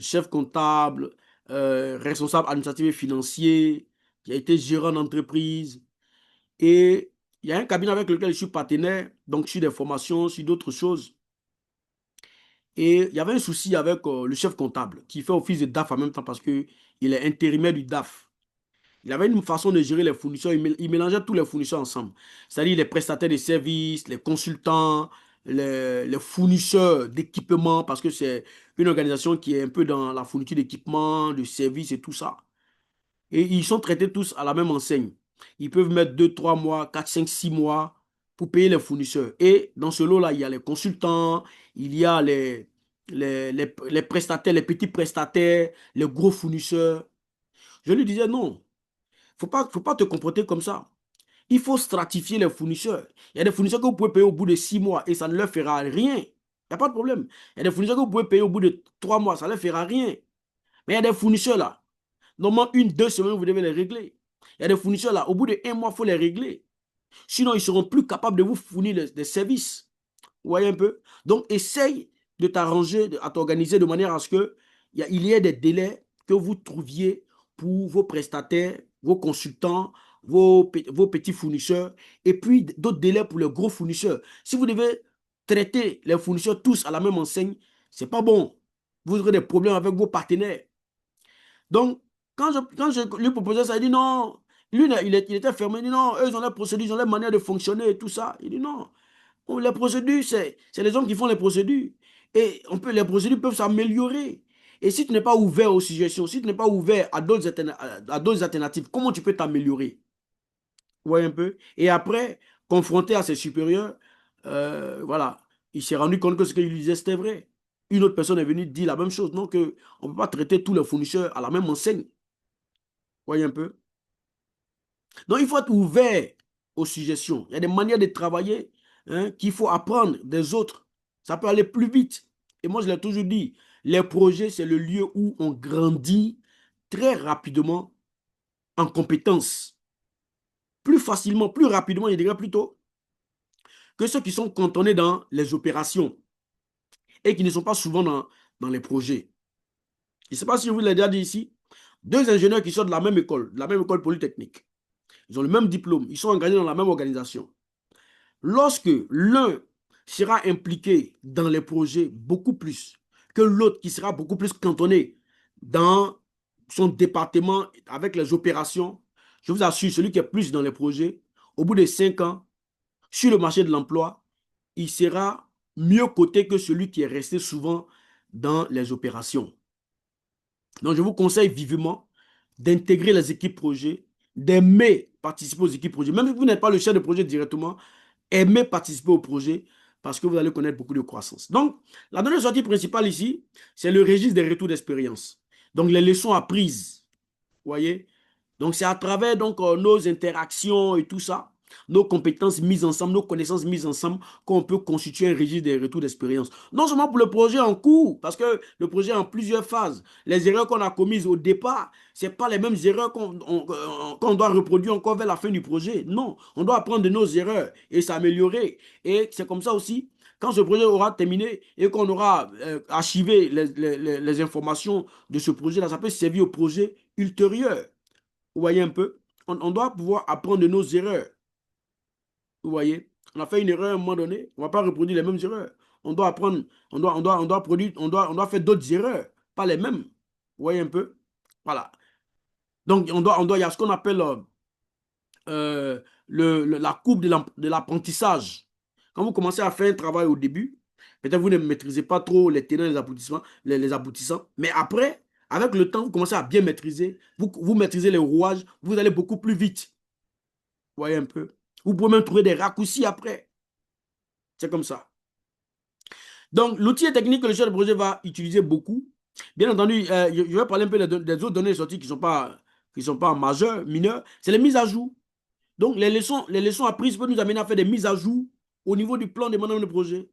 chef comptable, responsable administratif et financier. J'ai été gérant d'entreprise. Et il y a un cabinet avec lequel je suis partenaire. Donc, sur des formations, sur d'autres choses. Et il y avait un souci avec le chef comptable qui fait office de DAF en même temps parce qu'il est intérimaire du DAF. Il avait une façon de gérer les fournisseurs, il mélangeait tous les fournisseurs ensemble. C'est-à-dire les prestataires de services, les consultants, les fournisseurs d'équipements, parce que c'est une organisation qui est un peu dans la fourniture d'équipements, de services et tout ça. Et ils sont traités tous à la même enseigne. Ils peuvent mettre 2, 3 mois, 4, 5, 6 mois pour payer les fournisseurs. Et dans ce lot-là, il y a les consultants, il y a les prestataires, les petits prestataires, les gros fournisseurs. Je lui disais non, faut pas te comporter comme ça. Il faut stratifier les fournisseurs. Il y a des fournisseurs que vous pouvez payer au bout de 6 mois et ça ne leur fera rien. Il n'y a pas de problème. Il y a des fournisseurs que vous pouvez payer au bout de 3 mois, ça ne leur fera rien. Mais il y a des fournisseurs là. Normalement, 1, 2 semaines, vous devez les régler. Il y a des fournisseurs là, au bout de 1 mois, il faut les régler. Sinon, ils ne seront plus capables de vous fournir des services. Vous voyez un peu? Donc, essaye de t'arranger, à t'organiser de manière à ce qu'il y ait des délais que vous trouviez pour vos prestataires, vos consultants, vos petits fournisseurs, et puis d'autres délais pour les gros fournisseurs. Si vous devez traiter les fournisseurs tous à la même enseigne, ce n'est pas bon. Vous aurez des problèmes avec vos partenaires. Donc, quand je lui proposais ça, il dit non. Lui, il était fermé. Il dit non, eux, ils ont leur procédure, ils ont leur manière de fonctionner et tout ça. Il dit non. Oh, les procédures, c'est les hommes qui font les procédures. Et les procédures peuvent s'améliorer. Et si tu n'es pas ouvert aux suggestions, si tu n'es pas ouvert à d'autres alternatives, comment tu peux t'améliorer? Vous voyez un peu? Et après, confronté à ses supérieurs, voilà, il s'est rendu compte que ce qu'il disait, c'était vrai. Une autre personne est venue dire la même chose. Donc, on ne peut pas traiter tous les fournisseurs à la même enseigne. Vous voyez un peu? Donc, il faut être ouvert aux suggestions. Il y a des manières de travailler, hein, qu'il faut apprendre des autres. Ça peut aller plus vite. Et moi, je l'ai toujours dit, les projets, c'est le lieu où on grandit très rapidement en compétences. Plus facilement, plus rapidement, je dirais plutôt, que ceux qui sont cantonnés dans les opérations et qui ne sont pas souvent dans les projets. Je ne sais pas si je vous l'ai déjà dit ici. Deux ingénieurs qui sortent de la même école polytechnique. Ils ont le même diplôme, ils sont engagés dans la même organisation. Lorsque l'un sera impliqué dans les projets beaucoup plus que l'autre qui sera beaucoup plus cantonné dans son département avec les opérations, je vous assure, celui qui est plus dans les projets, au bout de 5 ans, sur le marché de l'emploi, il sera mieux coté que celui qui est resté souvent dans les opérations. Donc, je vous conseille vivement d'intégrer les équipes projets, d'aimer participer aux équipes projets. Même si vous n'êtes pas le chef de projet directement, aimez participer au projet parce que vous allez connaître beaucoup de croissance. Donc, la donnée de sortie principale ici, c'est le registre des retours d'expérience. Donc, les leçons apprises, vous voyez. Donc, c'est à travers nos interactions et tout ça, nos compétences mises ensemble, nos connaissances mises ensemble, qu'on peut constituer un registre des retours d'expérience. Non seulement pour le projet en cours, parce que le projet est en plusieurs phases. Les erreurs qu'on a commises au départ, ce n'est pas les mêmes erreurs qu'on doit reproduire encore vers la fin du projet. Non, on doit apprendre de nos erreurs et s'améliorer. Et c'est comme ça aussi, quand ce projet aura terminé et qu'on aura archivé les informations de ce projet-là, ça peut servir au projet ultérieur. Vous voyez un peu? On doit pouvoir apprendre de nos erreurs. Vous voyez? On a fait une erreur à un moment donné. On ne va pas reproduire les mêmes erreurs. On doit apprendre, on doit faire d'autres erreurs, pas les mêmes. Vous voyez un peu? Voilà. Donc, il y a ce qu'on appelle euh, la courbe de l'apprentissage. Quand vous commencez à faire un travail au début, peut-être vous ne maîtrisez pas trop les tenants et les aboutissements, les aboutissants, mais après, avec le temps, vous commencez à bien maîtriser, vous maîtrisez les rouages, vous allez beaucoup plus vite. Vous voyez un peu? Vous pouvez même trouver des raccourcis après. C'est comme ça. Donc, l'outil et technique que le chef de projet va utiliser beaucoup, bien entendu, je vais parler un peu des autres données sorties qui sont pas majeures, mineures, c'est les mises à jour. Donc, les leçons apprises peuvent nous amener à faire des mises à jour au niveau du plan de management de projet.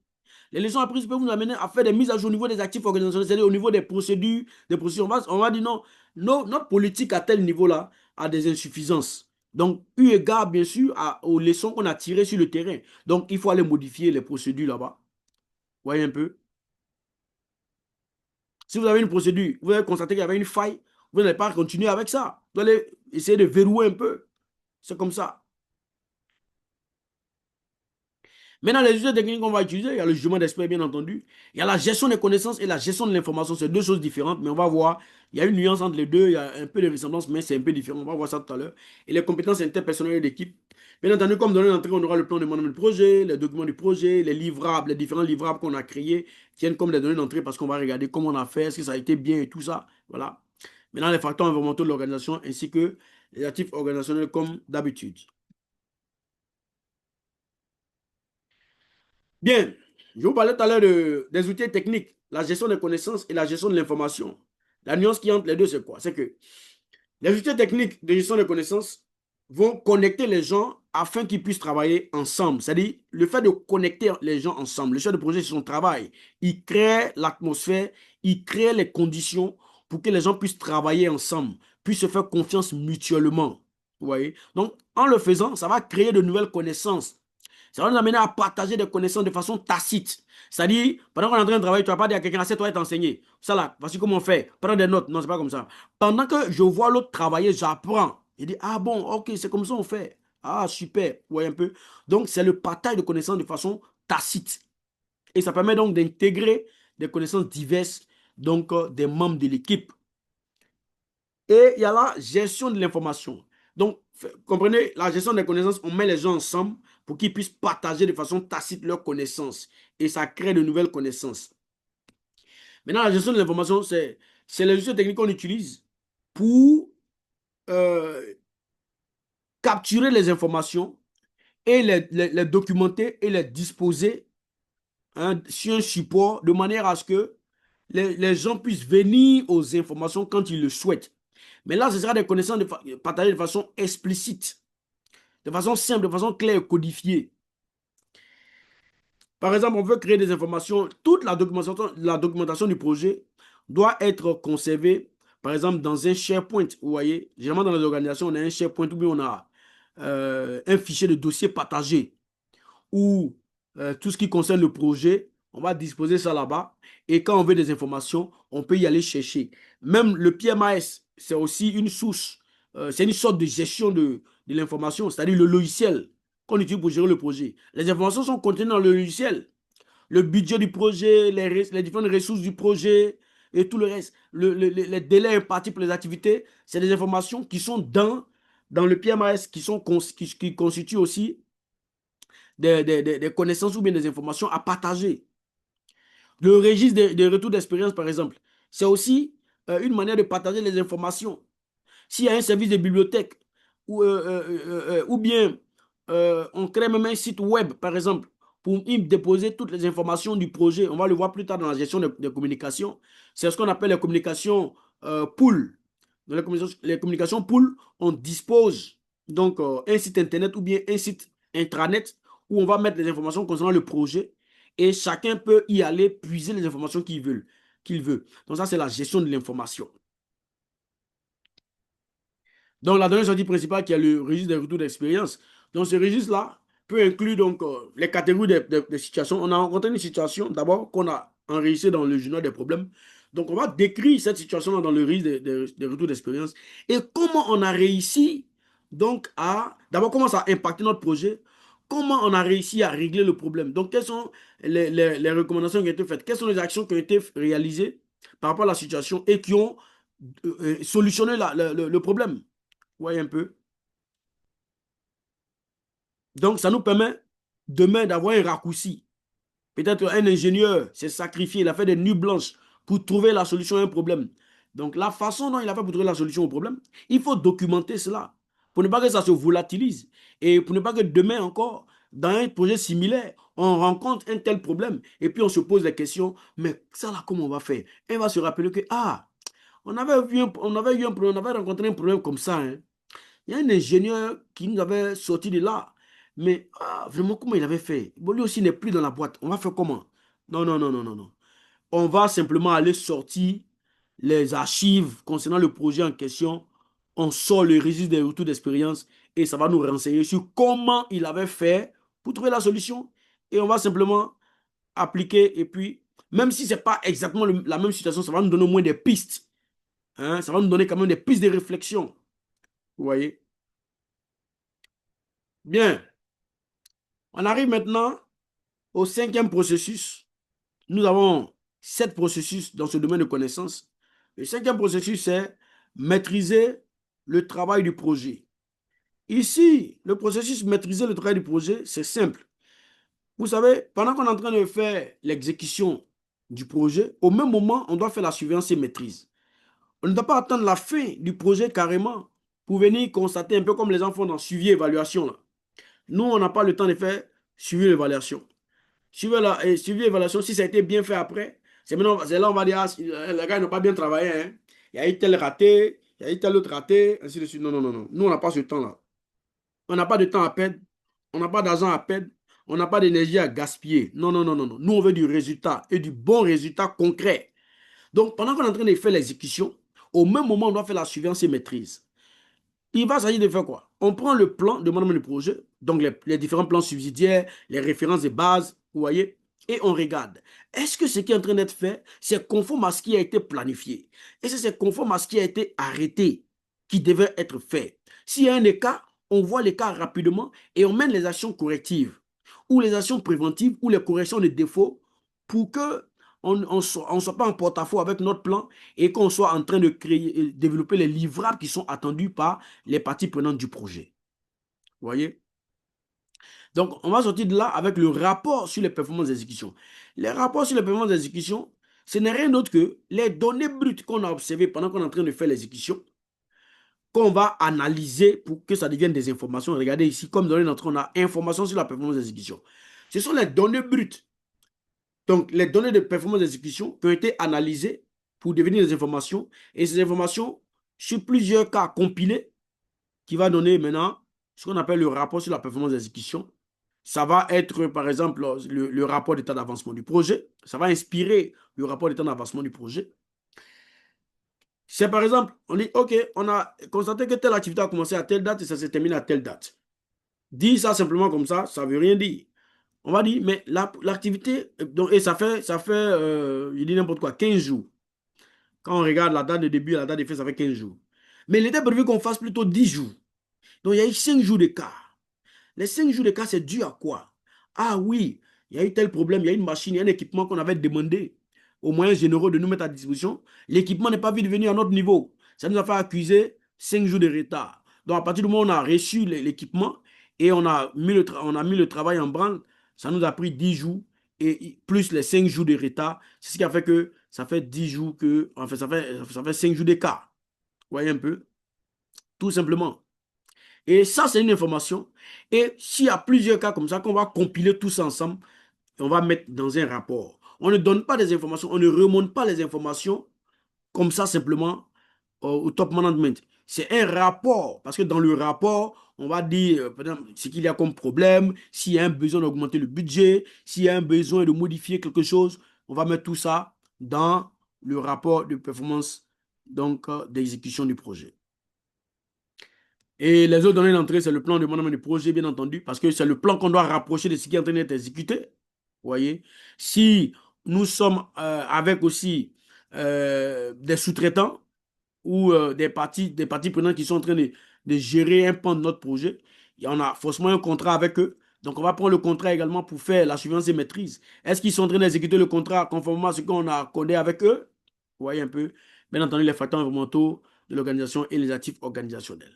Les leçons apprises peuvent nous amener à faire des mises à jour au niveau des actifs organisationnels, c'est-à-dire au niveau des procédures, des procédures. On va dire non, notre politique à tel niveau-là a des insuffisances. Donc, eu égard, bien sûr, aux leçons qu'on a tirées sur le terrain. Donc, il faut aller modifier les procédures là-bas. Vous voyez un peu? Si vous avez une procédure, vous allez constater qu'il y avait une faille, vous n'allez pas continuer avec ça. Vous allez essayer de verrouiller un peu. C'est comme ça. Maintenant, les outils techniques qu'on va utiliser, il y a le jugement d'expert, bien entendu. Il y a la gestion des connaissances et la gestion de l'information. C'est deux choses différentes, mais on va voir. Il y a une nuance entre les deux. Il y a un peu de ressemblance, mais c'est un peu différent. On va voir ça tout à l'heure. Et les compétences interpersonnelles et d'équipe. Bien entendu, comme donné d'entrée, on aura le plan de management du projet, les documents du projet, les livrables, les différents livrables qu'on a créés tiennent comme des données d'entrée parce qu'on va regarder comment on a fait, est-ce que ça a été bien et tout ça. Voilà. Maintenant, les facteurs environnementaux de l'organisation ainsi que les actifs organisationnels comme d'habitude. Bien, je vous parlais tout à l'heure des outils techniques, la gestion des connaissances et la gestion de l'information. La nuance qui est entre les deux, c'est quoi? C'est que les outils techniques de gestion des connaissances vont connecter les gens afin qu'ils puissent travailler ensemble. C'est-à-dire, le fait de connecter les gens ensemble, le chef de projet, c'est son travail. Il crée l'atmosphère, il crée les conditions pour que les gens puissent travailler ensemble, puissent se faire confiance mutuellement. Vous voyez? Donc, en le faisant, ça va créer de nouvelles connaissances. Ça va nous amener à partager des connaissances de façon tacite. C'est-à-dire, pendant qu'on est en train de travailler, tu ne vas pas dire à quelqu'un, assieds-toi et t'enseigner. Ça là, voici comment on fait. Prends des notes. Non, c'est pas comme ça. Pendant que je vois l'autre travailler, j'apprends. Il dit, ah bon, ok, c'est comme ça on fait. Ah, super. Vous voyez un peu. Donc, c'est le partage de connaissances de façon tacite. Et ça permet donc d'intégrer des connaissances diverses, donc des membres de l'équipe. Et il y a la gestion de l'information. Donc, comprenez, la gestion des connaissances, on met les gens ensemble pour qu'ils puissent partager de façon tacite leurs connaissances. Et ça crée de nouvelles connaissances. Maintenant, la gestion de l'information, c'est les outils techniques qu'on utilise pour euh, capturer les informations et les documenter et les disposer, hein, sur un support de manière à ce que les gens puissent venir aux informations quand ils le souhaitent. Mais là, ce sera des connaissances partagées de façon explicite, de façon simple, de façon claire et codifiée. Par exemple, on veut créer des informations. Toute la documentation du projet doit être conservée, par exemple, dans un SharePoint. Vous voyez, généralement dans les organisations, on a un SharePoint ou bien on a un fichier de dossier partagé où tout ce qui concerne le projet, on va disposer ça là-bas. Et quand on veut des informations, on peut y aller chercher. Même le PMAS, c'est aussi une source, c'est une sorte de gestion de l'information, c'est-à-dire le logiciel qu'on utilise pour gérer le projet. Les informations sont contenues dans le logiciel. Le budget du projet, les différentes ressources du projet et tout le reste. Les délais impartis pour les activités, c'est des informations qui sont dans le PMAS, qui constituent aussi des connaissances ou bien des informations à partager. Le registre des retours d'expérience, par exemple, c'est aussi une manière de partager les informations. S'il y a un service de bibliothèque ou bien on crée même un site web, par exemple, pour y déposer toutes les informations du projet, on va le voir plus tard dans la gestion de communication. C'est ce qu'on appelle les communications pool. Dans les communications pool, on dispose donc un site internet ou bien un site intranet où on va mettre les informations concernant le projet et chacun peut y aller puiser les informations qu'il veut. Donc ça, c'est la gestion de l'information. Donc, la donnée sortie principale qui est le registre des retours d'expérience. Donc, ce registre-là peut inclure donc, les catégories des situations. On a rencontré une situation d'abord qu'on a enregistrée dans le journal des problèmes. Donc, on va décrire cette situation dans le registre des retours d'expérience et comment on a réussi donc à, d'abord, comment ça a impacté notre projet, comment on a réussi à régler le problème. Donc, quelles sont les recommandations qui ont été faites, quelles sont les actions qui ont été réalisées par rapport à la situation et qui ont solutionné le problème. Voyez un peu. Donc, ça nous permet demain d'avoir un raccourci. Peut-être un ingénieur s'est sacrifié, il a fait des nuits blanches pour trouver la solution à un problème. Donc, la façon dont il a fait pour trouver la solution au problème, il faut documenter cela pour ne pas que ça se volatilise et pour ne pas que demain encore, dans un projet similaire, on rencontre un tel problème et puis on se pose la question, mais ça là, comment on va faire? Et on va se rappeler que, ah, on avait eu un problème, on avait rencontré un problème comme ça, hein. Il y a un ingénieur qui nous avait sorti de là. Mais vraiment, comment il avait fait? Bon, lui aussi n'est plus dans la boîte. On va faire comment? Non, non, non, non, non, non. On va simplement aller sortir les archives concernant le projet en question. On sort le registre des retours d'expérience et ça va nous renseigner sur comment il avait fait pour trouver la solution. Et on va simplement appliquer. Et puis, même si ce n'est pas exactement la même situation, ça va nous donner au moins des pistes. Hein? Ça va nous donner quand même des pistes de réflexion. Vous voyez? Bien. On arrive maintenant au cinquième processus. Nous avons 7 processus dans ce domaine de connaissances. Le cinquième processus, c'est maîtriser le travail du projet. Ici, le processus maîtriser le travail du projet, c'est simple. Vous savez, pendant qu'on est en train de faire l'exécution du projet, au même moment, on doit faire la surveillance et maîtrise. On ne doit pas attendre la fin du projet carrément pour venir constater un peu comme les enfants dans suivi et évaluation, là. Nous, on n'a pas le temps de faire suivi et évaluation. Suivi l'évaluation, si ça a été bien fait après, c'est là on va dire, ah, les gars n'ont pas bien travaillé, hein. Il y a eu tel raté, il y a eu tel autre raté, ainsi de suite. Non, non, non, non. Nous, on n'a pas ce temps-là. On n'a pas de temps à perdre, on n'a pas d'argent à perdre, on n'a pas d'énergie à gaspiller. Non, non, non, non, non. Nous, on veut du résultat et du bon résultat concret. Donc, pendant qu'on est en train de faire l'exécution, au même moment, on doit faire la surveillance et maîtrise. Il va s'agir de faire quoi? On prend le plan de management du projet, donc les différents plans subsidiaires, les références de base, vous voyez, et on regarde. Est-ce que ce qui est en train d'être fait, c'est conforme à ce qui a été planifié? Est-ce que c'est conforme à ce qui a été arrêté, qui devait être fait? S'il y a un écart, on voit l'écart rapidement et on mène les actions correctives, ou les actions préventives, ou les corrections de défauts, pour que on ne soit pas en porte-à-faux avec notre plan et qu'on soit en train de créer, développer les livrables qui sont attendus par les parties prenantes du projet. Vous voyez? Donc, on va sortir de là avec le rapport sur les performances d'exécution. Les rapports sur les performances d'exécution, ce n'est rien d'autre que les données brutes qu'on a observées pendant qu'on est en train de faire l'exécution, qu'on va analyser pour que ça devienne des informations. Regardez ici, comme données d'entrée, on a informations sur la performance d'exécution. Ce sont les données brutes. Donc, les données de performance d'exécution qui ont été analysées pour devenir des informations. Et ces informations, sur plusieurs cas compilés, qui va donner maintenant ce qu'on appelle le rapport sur la performance d'exécution. Ça va être, par exemple, le rapport d'état d'avancement du projet. Ça va inspirer le rapport d'état d'avancement du projet. C'est par exemple, on dit, OK, on a constaté que telle activité a commencé à telle date et ça s'est terminé à telle date. Dire ça simplement comme ça ne veut rien dire. On va dire, mais l'activité, et il dit n'importe quoi, 15 jours. Quand on regarde la date de début et la date de fin, ça fait 15 jours. Mais il était prévu qu'on fasse plutôt 10 jours. Donc, il y a eu 5 jours d'écart. Les 5 jours d'écart, c'est dû à quoi? Ah oui, il y a eu tel problème, il y a une machine, il y a un équipement qu'on avait demandé aux moyens généraux de nous mettre à disposition. L'équipement n'est pas vite venu à notre niveau. Ça nous a fait accuser 5 jours de retard. Donc, à partir du moment où on a reçu l'équipement et on a mis le travail en branle, ça nous a pris 10 jours et plus les 5 jours de retard. C'est ce qui a fait que ça fait 10 jours que, en fait, ça fait 5 jours d'écart. Vous voyez un peu? Tout simplement. Et ça, c'est une information. Et s'il y a plusieurs cas comme ça, qu'on va compiler tous ensemble, et on va mettre dans un rapport. On ne donne pas des informations, on ne remonte pas les informations comme ça simplement au top management. C'est un rapport, parce que dans le rapport, on va dire par exemple, ce qu'il y a comme problème, s'il y a un besoin d'augmenter le budget, s'il y a un besoin de modifier quelque chose, on va mettre tout ça dans le rapport de performance donc d'exécution du projet. Et les autres données d'entrée, c'est le plan de management du projet, bien entendu, parce que c'est le plan qu'on doit rapprocher de ce qui est en train d'être exécuté. Vous voyez? Si nous sommes avec aussi des sous-traitants ou des parties prenantes qui sont en train de gérer un pan de notre projet, et on a forcément un contrat avec eux. Donc, on va prendre le contrat également pour faire la surveillance et maîtrise. Est-ce qu'ils sont en train d'exécuter le contrat conformément à ce qu'on a codé avec eux? Vous voyez un peu? Bien entendu, les facteurs environnementaux de l'organisation et les actifs organisationnels.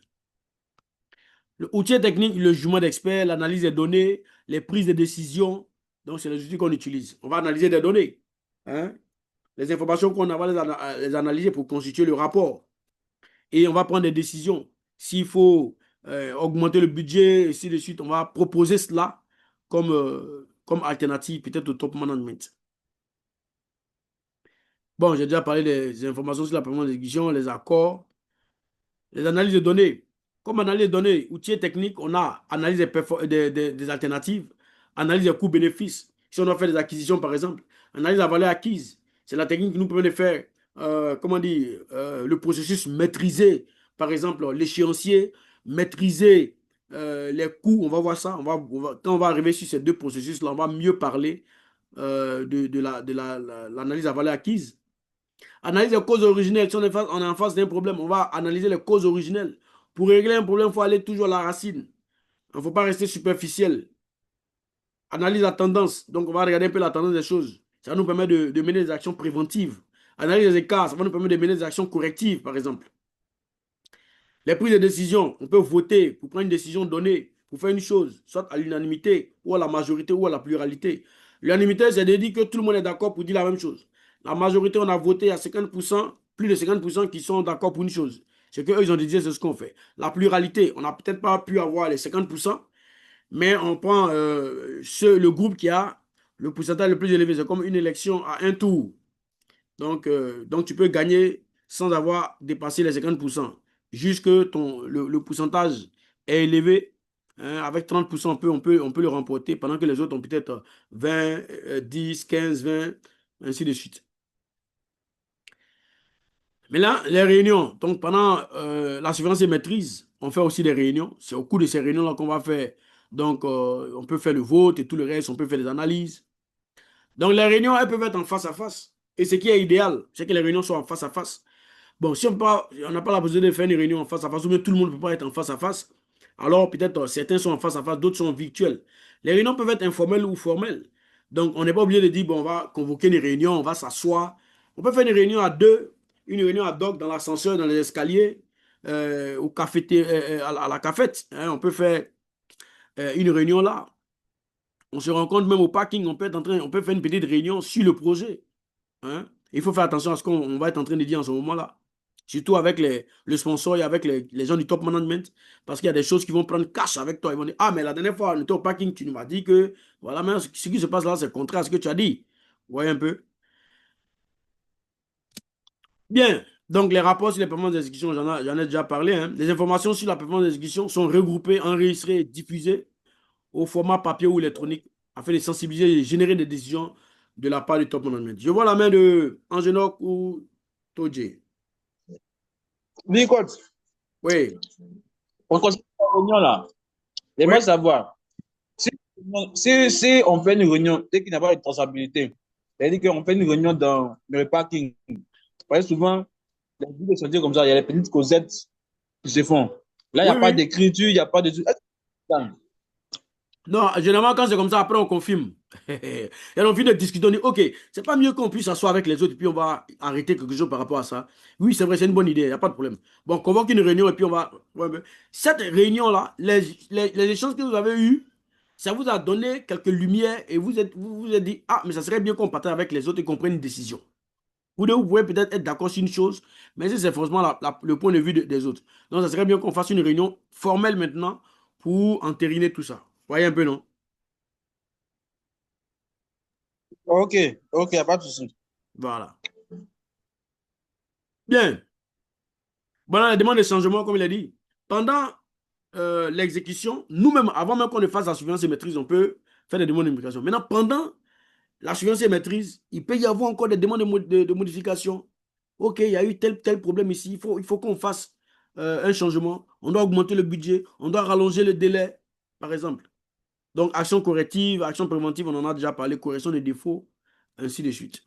Le outil technique, le jugement d'expert, l'analyse des données, les prises de décision. Donc, c'est les outils qu'on utilise. On va analyser des données. Hein? Les informations qu'on a, on va les analyser pour constituer le rapport. Et on va prendre des décisions. S'il faut augmenter le budget, et ainsi de suite, on va proposer cela comme alternative, peut-être au top management. Bon, j'ai déjà parlé des informations sur la performance d'exécution, les accords. Les analyses de données. Comme analyse de données, outils techniques, on a analyse des alternatives, analyse des coûts-bénéfices. Si on doit faire des acquisitions, par exemple, analyse la valeur acquise. C'est la technique qui nous permet de faire, comment dire, le processus maîtrisé. Par exemple, l'échéancier, maîtriser les coûts. On va voir ça. Quand on va arriver sur ces deux processus-là, on va mieux parler de l'analyse à valeur acquise. Analyse les causes originelles. Si on est en face d'un problème, on va analyser les causes originelles. Pour régler un problème, il faut aller toujours à la racine. Il ne faut pas rester superficiel. Analyse la tendance. Donc, on va regarder un peu la tendance des choses. Ça va nous permet de mener des actions préventives. Analyse les écarts. Ça va nous permettre de mener des actions correctives, par exemple. Les prises de décision. On peut voter pour prendre une décision donnée, pour faire une chose, soit à l'unanimité, ou à la majorité, ou à la pluralité. L'unanimité, c'est de dire que tout le monde est d'accord pour dire la même chose. La majorité, on a voté à 50%, plus de 50% qui sont d'accord pour une chose. C'est qu'eux, ils ont dit, c'est ce qu'on fait. La pluralité, on n'a peut-être pas pu avoir les 50%, mais on prend le groupe qui a le pourcentage le plus élevé. C'est comme une élection à un tour. Donc tu peux gagner sans avoir dépassé les 50%. Juste que le pourcentage est élevé. Hein, avec 30%, on peut le remporter pendant que les autres ont peut-être 20, 10, 15, 20, ainsi de suite. Mais là, les réunions, donc pendant la surveillance et maîtrise, on fait aussi des réunions. C'est au cours de ces réunions-là qu'on va faire. Donc, on peut faire le vote et tout le reste, on peut faire des analyses. Donc, les réunions, elles peuvent être en face à face. Et ce qui est idéal, c'est que les réunions soient en face à face. Bon, si on n'a pas la possibilité de faire une réunion en face à face, ou bien tout le monde ne peut pas être en face à face, alors peut-être certains sont en face à face, d'autres sont virtuels. Les réunions peuvent être informelles ou formelles. Donc, on n'est pas obligé de dire, bon, on va convoquer une réunion, on va s'asseoir. On peut faire une réunion à deux, une réunion ad hoc dans l'ascenseur, dans les escaliers, au café, à la cafette. Hein. On peut faire une réunion là. On se rencontre même au parking, on peut faire une petite réunion sur le projet. Hein. Il faut faire attention à ce qu'on va être en train de dire en ce moment-là. Surtout avec le sponsor et avec les gens du top management. Parce qu'il y a des choses qui vont prendre cash avec toi. Ils vont dire, ah, mais la dernière fois, on était au parking, tu nous m'as dit que, voilà, mais ce qui se passe là, c'est contraire à ce que tu as dit. Vous voyez un peu? Bien. Donc, les rapports sur les performances d'exécution, j'en ai déjà parlé. Hein. Les informations sur la performance d'exécution sont regroupées, enregistrées et diffusées au format papier ou électronique afin de sensibiliser et générer des décisions de la part du top management. Je vois la main de Angenok ou Todje. Oui, coach. Oui, On continue la réunion là. oui, J'aimerais savoir, si, si on fait une réunion dès qu'il n'y a pas de traçabilité, c'est-à-dire qu'on fait une réunion dans le parking, parce que souvent, les villes de sortir comme ça, il y a les petites causettes qui se font. Là, il n'y a oui, pas oui. d'écriture, il n'y a pas de... Non, généralement, quand c'est comme ça, après, on confirme. Et on a envie de discuter, on dit, OK, c'est pas mieux qu'on puisse s'asseoir avec les autres et puis on va arrêter quelque chose par rapport à ça. Oui, c'est vrai, c'est une bonne idée, il n'y a pas de problème. Bon, on convoque une réunion et puis on va... Ouais, mais cette réunion-là, les échanges que vous avez eus, ça vous a donné quelques lumières et vous êtes dit, ah, mais ça serait bien qu'on partage avec les autres et qu'on prenne une décision. Vous pouvez peut-être être d'accord sur une chose, mais si c'est forcément le point de vue des autres. Donc, ça serait bien qu'on fasse une réunion formelle maintenant pour entériner tout ça. Vous voyez un peu, non? Ok, ok, il n'y a pas de souci. Voilà. Bien. Voilà la demande de changement, comme il a dit. Pendant l'exécution, nous-mêmes, avant même qu'on ne fasse la surveillance et maîtrise, on peut faire des demandes de modification. Maintenant, pendant la surveillance et maîtrise, il peut y avoir encore des demandes de modification. OK, il y a eu tel problème ici. Il faut qu'on fasse un changement. On doit augmenter le budget. On doit rallonger le délai, par exemple. Donc, action corrective, action préventive, on en a déjà parlé, correction des défauts, ainsi de suite.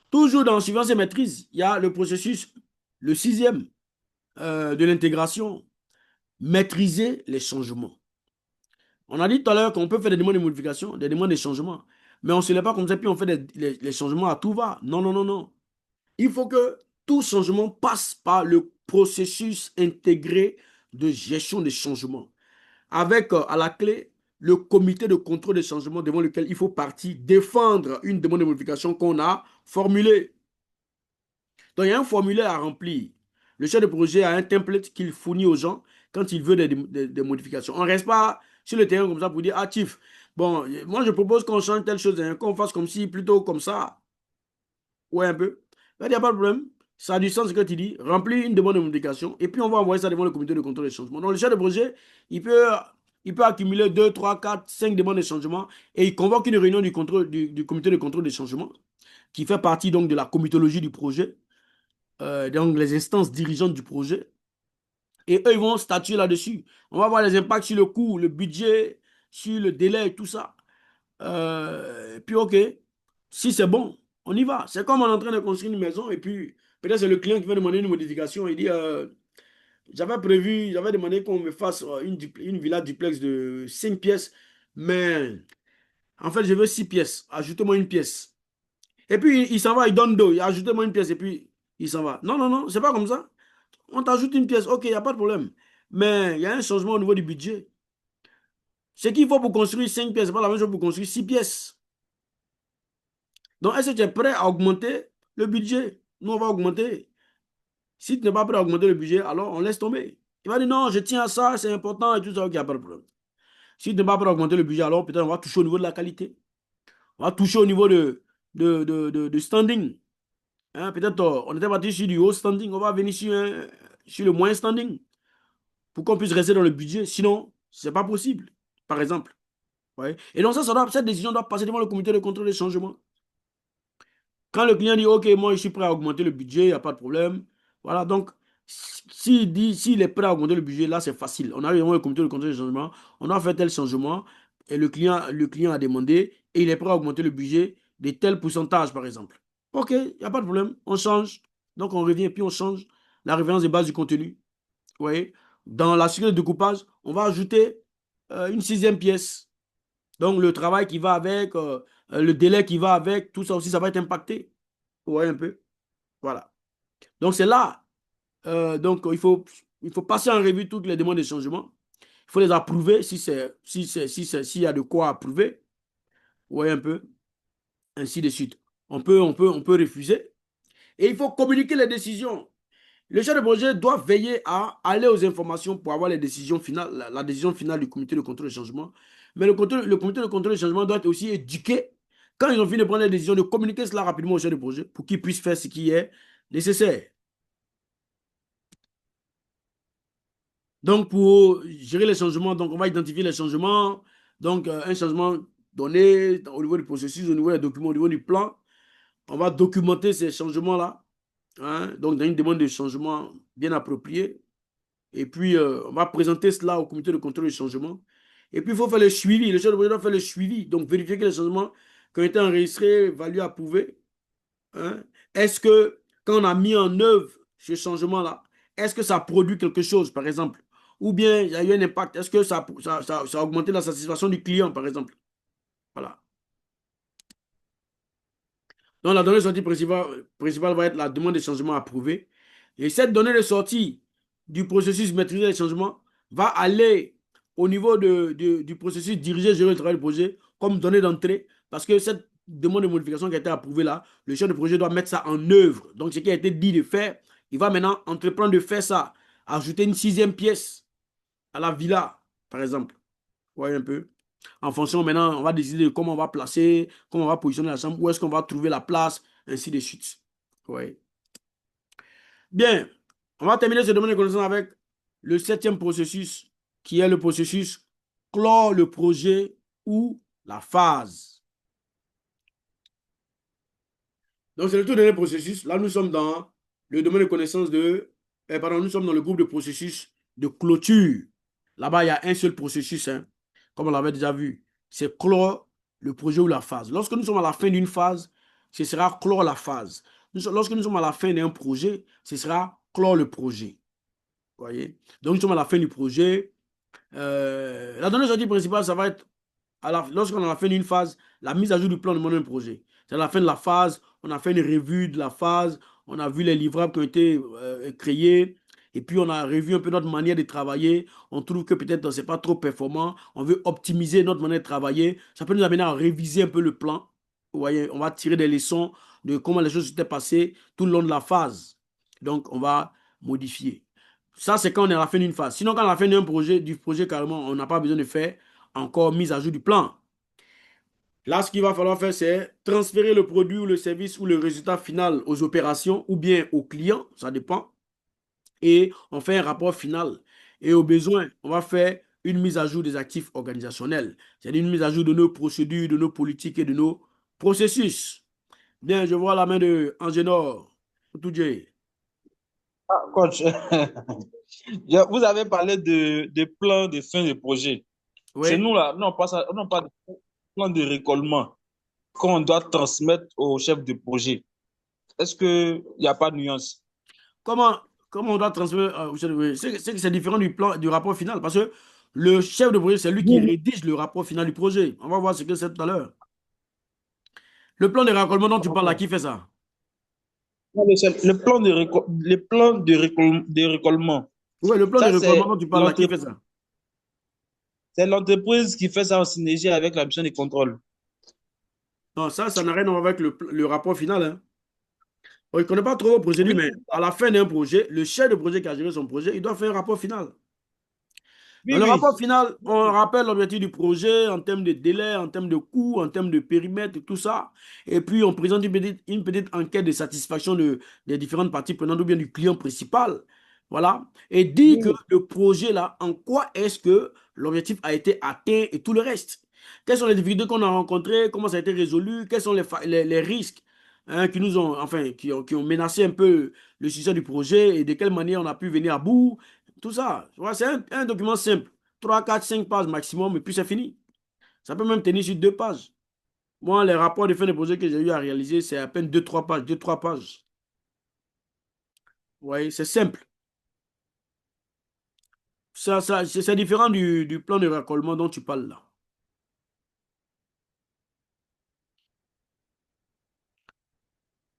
Toujours dans surveillance et maîtrise, il y a le processus, le sixième de l'intégration, maîtriser les changements. On a dit tout à l'heure qu'on peut faire des demandes de modification, des demandes de changement, mais on ne se lève pas comme ça, puis on fait les changements à tout va. Non, non, non, non. Il faut que tout changement passe par le processus intégré de gestion des changements, avec à la clé le comité de contrôle des changements devant lequel il faut partir défendre une demande de modification qu'on a formulée. Donc, il y a un formulaire à remplir. Le chef de projet a un template qu'il fournit aux gens quand il veut des modifications. On ne reste pas sur le terrain comme ça pour dire, ah, Tiff, bon, moi je propose qu'on change telle chose, hein, qu'on fasse comme ci, plutôt comme ça. Ouais, un peu. Il n'y a pas de problème. Ça a du sens ce que tu dis. Remplis une demande de modification et puis on va envoyer ça devant le comité de contrôle des changements. Donc, le chef de projet, il peut accumuler 2, 3, 4, 5 demandes de changement et il convoque une réunion du comité de contrôle des changements qui fait partie donc de la comitologie du projet, donc les instances dirigeantes du projet. Et eux, ils vont statuer là-dessus. On va voir les impacts sur le coût, le budget, sur le délai et tout ça. Puis, OK, si c'est bon, on y va. C'est comme on est en train de construire une maison et puis peut-être c'est le client qui va demander une modification. Il dit, j'avais demandé qu'on me fasse une villa duplex de 5 pièces, mais en fait, je veux 6 pièces. Ajoutez-moi une pièce. Et puis, il s'en va, il donne deux. Ajoutez-moi une pièce et puis il s'en va. Non, non, non, c'est pas comme ça. On t'ajoute une pièce, ok, il n'y a pas de problème. Mais il y a un changement au niveau du budget. Ce qu'il faut pour construire 5 pièces, c'est pas la même chose pour construire 6 pièces. Donc, est-ce que tu es prêt à augmenter le budget? Nous, on va augmenter. Si tu n'es pas prêt à augmenter le budget, alors on laisse tomber. Il va dire non, je tiens à ça, c'est important et tout ça, ok, il n'y a pas de problème. Si tu n'es pas prêt à augmenter le budget, alors peut-être on va toucher au niveau de la qualité. On va toucher au niveau de standing. Hein, peut-être on était parti sur du haut standing, on va venir sur le moyen standing pour qu'on puisse rester dans le budget. Sinon, ce n'est pas possible, par exemple. Ouais. Et donc, cette décision doit passer devant le comité de contrôle des changements. Quand le client dit, OK, moi, je suis prêt à augmenter le budget, il n'y a pas de problème. Voilà, donc, s'il est prêt à augmenter le budget, là, c'est facile. On arrive devant le comité de contrôle des changements, on a fait tel changement, et le client a demandé, et il est prêt à augmenter le budget de tel pourcentage, par exemple. OK, il n'y a pas de problème, on change. Donc, on revient, puis on change la référence de base du contenu. Vous voyez, dans la série de découpage, on va ajouter une sixième pièce. Donc, le travail qui va avec, le délai qui va avec, tout ça aussi, ça va être impacté. Vous voyez un peu? Voilà. Donc, c'est là. Donc, il faut passer en revue toutes les demandes de changement Il faut les approuver s'il y a de quoi approuver. Vous voyez un peu, ainsi de suite. On peut refuser. Et il faut communiquer les décisions. Le chef de projet doit veiller à aller aux informations pour avoir les décisions finales, la décision finale du comité de contrôle et changement. Mais le comité de contrôle et changement doit être aussi éduqué, quand ils ont fini de prendre les décisions, de communiquer cela rapidement au chef de projet pour qu'il puisse faire ce qui est nécessaire. Donc, pour gérer les changements, donc on va identifier les changements. Donc, un changement donné au niveau du processus, au niveau des documents, au niveau du plan. On va documenter ces changements-là. Hein, donc, dans une demande de changement bien appropriée. Et puis, on va présenter cela au comité de contrôle du changement. Et puis, il faut faire le suivi. Le chef de projet doit faire le suivi. Donc, vérifier que les changements qui ont été enregistrés, évalués, approuvés. Hein, est-ce que, quand on a mis en œuvre ce changement-là, est-ce que ça produit quelque chose, par exemple? Ou bien, il y a eu un impact. Est-ce que ça a augmenté la satisfaction du client, par exemple? Voilà. Donc, la donnée de sortie principale va être la demande de changement approuvée. Et cette donnée de sortie du processus maîtriser les changements va aller au niveau du processus dirigé, gérer le travail du projet comme donnée d'entrée. Parce que cette demande de modification qui a été approuvée là, le chef de projet doit mettre ça en œuvre. Donc, ce qui a été dit de faire, il va maintenant entreprendre de faire ça. Ajouter une sixième pièce à la villa, par exemple. Vous voyez un peu? En fonction, maintenant, on va décider de comment on va placer, comment on va positionner la chambre, où est-ce qu'on va trouver la place, ainsi de suite. Oui. Bien, on va terminer ce domaine de connaissance avec le septième processus, qui est le processus clore le projet ou la phase. Donc, c'est le tout dernier processus. Là, nous sommes dans le domaine de connaissance pardon, nous sommes dans le groupe de processus de clôture. Là-bas, il y a un seul processus, hein, comme on l'avait déjà vu. C'est clore le projet ou la phase. Lorsque nous sommes à la fin d'une phase, ce sera clore la phase. Lorsque nous sommes à la fin d'un projet, ce sera clore le projet. Vous voyez? Donc, nous sommes à la fin du projet. La donnée de sortie principale, ça va être lorsqu'on a fait une phase, la mise à jour du plan de mon projet. C'est à la fin de la phase, on a fait une revue de la phase, on a vu les livrables qui ont été créés, et puis on a revu un peu notre manière de travailler. On trouve que peut-être ce n'est pas trop performant, on veut optimiser notre manière de travailler. Ça peut nous amener à réviser un peu le plan. Vous voyez, on va tirer des leçons de comment les choses s'étaient passées tout le long de la phase. Donc, on va modifier. Ça, c'est quand on est à la fin d'une phase. Sinon, quand on est à la fin du projet carrément, on n'a pas besoin de faire encore mise à jour du plan. Là, ce qu'il va falloir faire, c'est transférer le produit ou le service ou le résultat final aux opérations ou bien aux clients, ça dépend. Et on fait un rapport final. Et au besoin, on va faire une mise à jour des actifs organisationnels. C'est-à-dire une mise à jour de nos procédures, de nos politiques et de nos processus. Bien, je vois la main de Angénor. Tout J. Ah, coach, vous avez parlé de plans de fin de projet. Chez Oui. nous, là, on parle de plan de récolement qu'on doit transmettre au chef de projet. Est-ce qu'il n'y a pas de nuance? Comment, comment on doit transmettre au chef de projet? C'est que c'est différent du plan, du rapport final parce que le chef de projet, c'est lui qui Oui, rédige le rapport final du projet. On va voir ce que c'est tout à l'heure. Le plan de raccolement dont tu parles là, d'accord. qui fait ça? Non, mais le plan de récolement, Oui, le plan de ça, raccolement dont tu parles là, qui fait ça? c'est l'entreprise qui fait ça en synergie avec la mission de contrôle. Non, ça n'a rien à voir avec le rapport final. Hein. On ne connaît pas trop vos procédures, Oui, mais à la fin d'un projet, le chef de projet qui a géré son projet, il doit faire un rapport final. Dans oui, le oui. rapport final, on rappelle l'objectif du projet en termes de délai, en termes de coûts, en termes de périmètre, tout ça. Et puis, on présente une petite enquête de satisfaction des différentes parties prenantes ou bien du client principal. Voilà. Et dit que Oui. le projet, là, en quoi est-ce que l'objectif a été atteint et tout le reste. Quelles sont les difficultés qu'on a rencontrées, comment ça a été résolu, quels sont les risques hein, qui nous ont, enfin, qui ont menacé un peu le succès du projet et de quelle manière on a pu venir à bout. Tout ça, tu vois, c'est un document simple. 3, 4, 5 pages maximum, et puis c'est fini. Ça peut même tenir sur 2 pages. Moi, les rapports de fin de projet que j'ai eu à réaliser, c'est à peine 2, 3 pages. 2, 3 pages. Vous voyez, c'est simple. C'est différent du plan de raccolement dont tu parles là.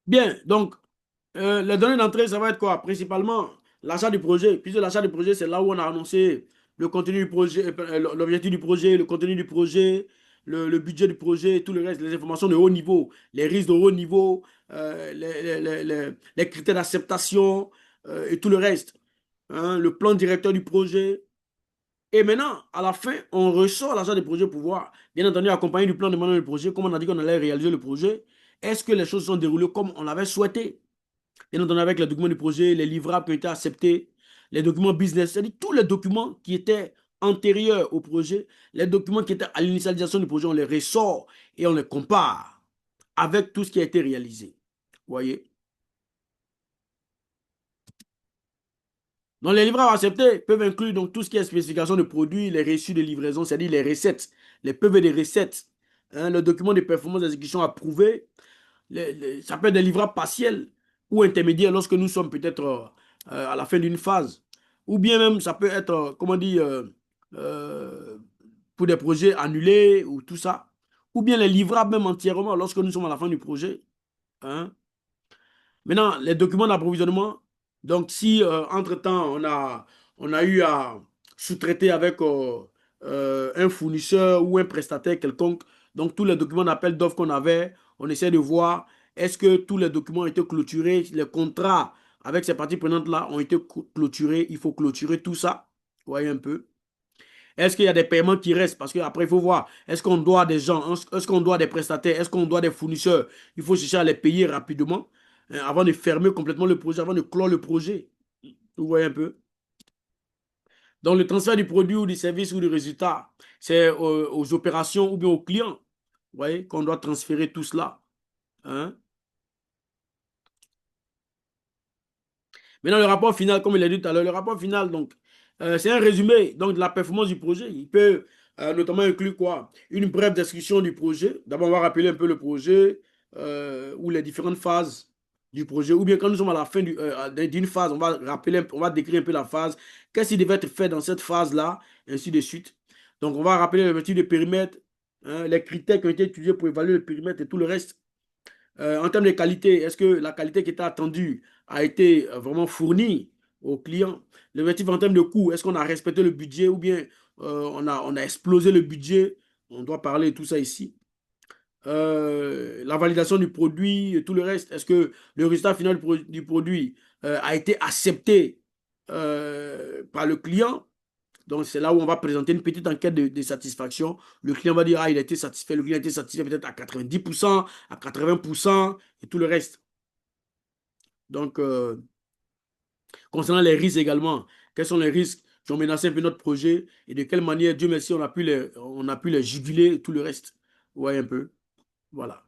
Bien, donc, les données d'entrée, ça va être quoi? Principalement, l'achat du projet. Puisque l'achat du projet, c'est là où on a annoncé le contenu du projet, l'objectif du projet, le contenu du projet, le budget du projet, et tout le reste, les informations de haut niveau, les risques de haut niveau, les critères d'acceptation et tout le reste. Hein, le plan directeur du projet. Et maintenant, à la fin, on ressort l'argent des projets pour voir, bien entendu, accompagné du plan de management du projet, comme on a dit qu'on allait réaliser le projet. Est-ce que les choses sont déroulées comme on l'avait souhaité? Bien entendu, avec les documents du projet, les livrables qui ont été acceptés, les documents business, c'est-à-dire tous les documents qui étaient antérieurs au projet, les documents qui étaient à l'initialisation du projet, on les ressort et on les compare avec tout ce qui a été réalisé. Vous voyez? Donc, les livrables acceptés peuvent inclure donc tout ce qui est spécification de produits, les reçus de livraison, c'est-à-dire les recettes, les PV des recettes, hein, le document de performance d'exécution approuvé, ça peut être des livrables partiels ou intermédiaires lorsque nous sommes peut-être à la fin d'une phase. Ou bien même, ça peut être, comment dire, euh, pour des projets annulés ou tout ça. Ou bien les livrables même entièrement lorsque nous sommes à la fin du projet. Hein. Maintenant, les documents d'approvisionnement, donc si entre-temps on a eu à sous-traiter avec un fournisseur ou un prestataire quelconque, donc tous les documents d'appel d'offres qu'on avait, on essaie de voir est-ce que tous les documents ont été clôturés, les contrats avec ces parties prenantes-là ont été clôturés, il faut clôturer tout ça, vous voyez un peu. Est-ce qu'il y a des paiements qui restent? Parce qu'après, il faut voir, est-ce qu'on doit des gens, est-ce qu'on doit des prestataires, est-ce qu'on doit des fournisseurs? Il faut chercher à les payer rapidement avant de fermer complètement le projet, avant de clore le projet. Vous voyez un peu? Donc, le transfert du produit ou du service ou du résultat, c'est aux opérations ou bien aux clients. Vous voyez, qu'on doit transférer tout cela. Hein? Maintenant, le rapport final, comme il a dit tout à l'heure, le rapport final, donc, c'est un résumé donc, de la performance du projet. Il peut notamment inclure quoi? Une brève description du projet. D'abord, on va rappeler un peu le projet ou les différentes phases du projet. Ou bien quand nous sommes à la fin d'une phase, on va rappeler, on va décrire un peu la phase. Qu'est-ce qui devait être fait dans cette phase-là, ainsi de suite. Donc, on va rappeler l'objectif de périmètre, hein, les critères qui ont été étudiés pour évaluer le périmètre et tout le reste. En termes de qualité, est-ce que la qualité qui était attendue a été vraiment fournie aux clients? L'objectif en termes de coût, est-ce qu'on a respecté le budget ou bien on a explosé le budget? On doit parler de tout ça ici. La validation du produit et tout le reste, est-ce que le résultat final du produit a été accepté par le client? Donc, c'est là où on va présenter une petite enquête de satisfaction. Le client va dire, ah, il a été satisfait. Le client a été satisfait peut-être à 90%, à 80% et tout le reste. Donc, concernant les risques également, quels sont les risques qui ont menacé un peu notre projet et de quelle manière, Dieu merci, on a pu les juguler et tout le reste. Vous voyez un peu? Voilà.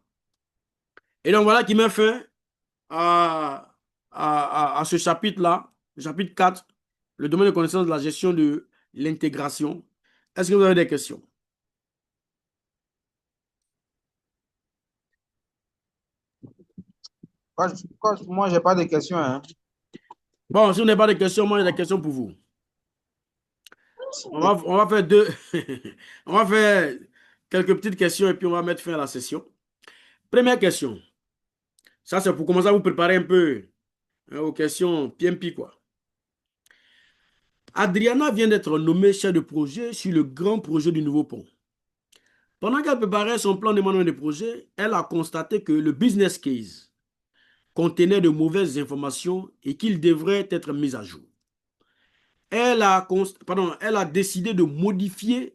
Et donc, voilà qui met fin à ce chapitre-là, le chapitre 4, le domaine de connaissance de la gestion de l'intégration. Est-ce que vous avez des questions? Moi, j'ai pas de questions, hein. Bon, si vous n'avez pas de questions, moi, j'ai des questions pour vous. On va faire deux. On va faire quelques petites questions et puis on va mettre fin à la session. Première question. Ça, c'est pour commencer à vous préparer un peu hein, aux questions PMP, quoi. Adriana vient d'être nommée chef de projet sur le grand projet du nouveau pont. Pendant qu'elle préparait son plan de management de projet, elle a constaté que le business case contenait de mauvaises informations et qu'il devrait être mis à jour. Elle a décidé de modifier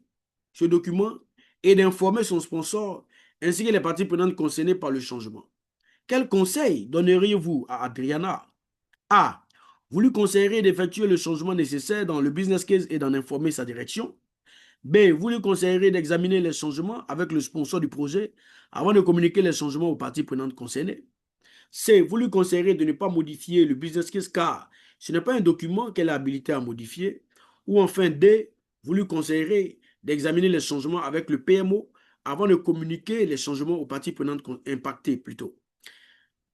ce document et d'informer son sponsor ainsi que les parties prenantes concernées par le changement. Quel conseil donneriez-vous à Adriana? A. Vous lui conseillerez d'effectuer le changement nécessaire dans le business case et d'en informer sa direction. B. Vous lui conseillerez d'examiner les changements avec le sponsor du projet avant de communiquer les changements aux parties prenantes concernées. C. Vous lui conseillerez de ne pas modifier le business case car ce n'est pas un document qu'elle est habilitée à modifier. Ou enfin D. Vous lui conseillerez d'examiner les changements avec le PMO avant de communiquer les changements aux parties prenantes impactées plutôt.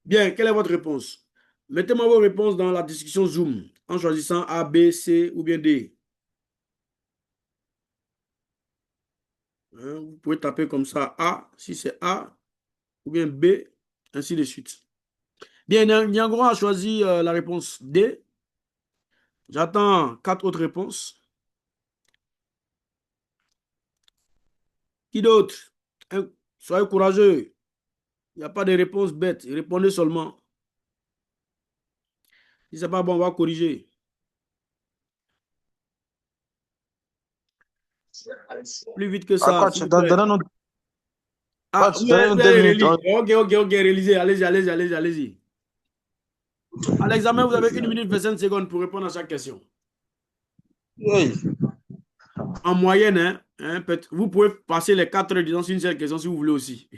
Bien, quelle est votre réponse? Mettez-moi vos réponses dans la discussion Zoom en choisissant A, B, C ou bien D. Hein, vous pouvez taper comme ça A si c'est A ou bien B, ainsi de suite. Bien, Niangoro a choisi la réponse D. J'attends 4 autres réponses. Qui d'autre? Soyez courageux. Il n'y a pas de réponse bête. Répondez seulement. Si ce n'est pas bon, on va corriger. Plus vite que Ah, ça, s'il coach, vous plaît. donne-nous Ah, coach, vous donne-nous vous deux avez minutes. réalisé. Ok, réalisez. Allez-y. À l'examen, vous avez 1 minute 25 secondes pour répondre à chaque question. Oui. En moyenne, vous pouvez passer les 4 heures dans une seule question si vous voulez aussi.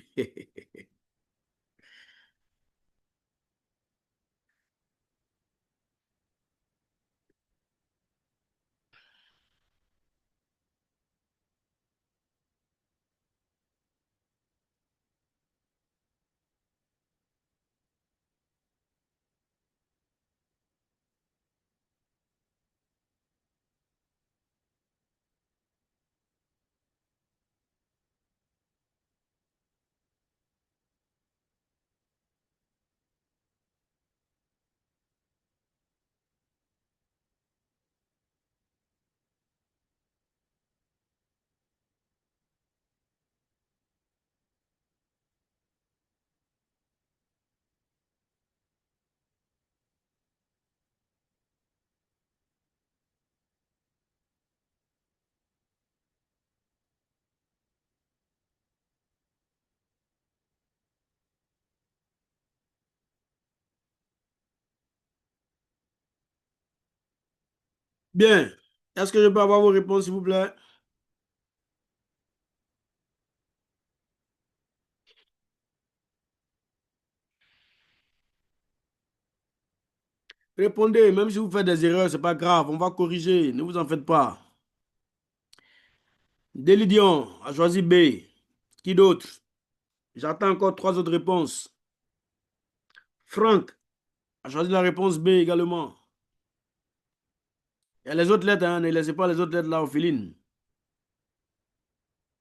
Bien. Est-ce que je peux avoir vos réponses, s'il vous plaît? Répondez, même si vous faites des erreurs, ce n'est pas grave, on va corriger, ne vous en faites pas. Délidion a choisi B. Qui d'autre? J'attends encore 3 autres réponses. Franck a choisi la réponse B également. Il y a les autres lettres, ne laissez pas les autres lettres là, Ophéline.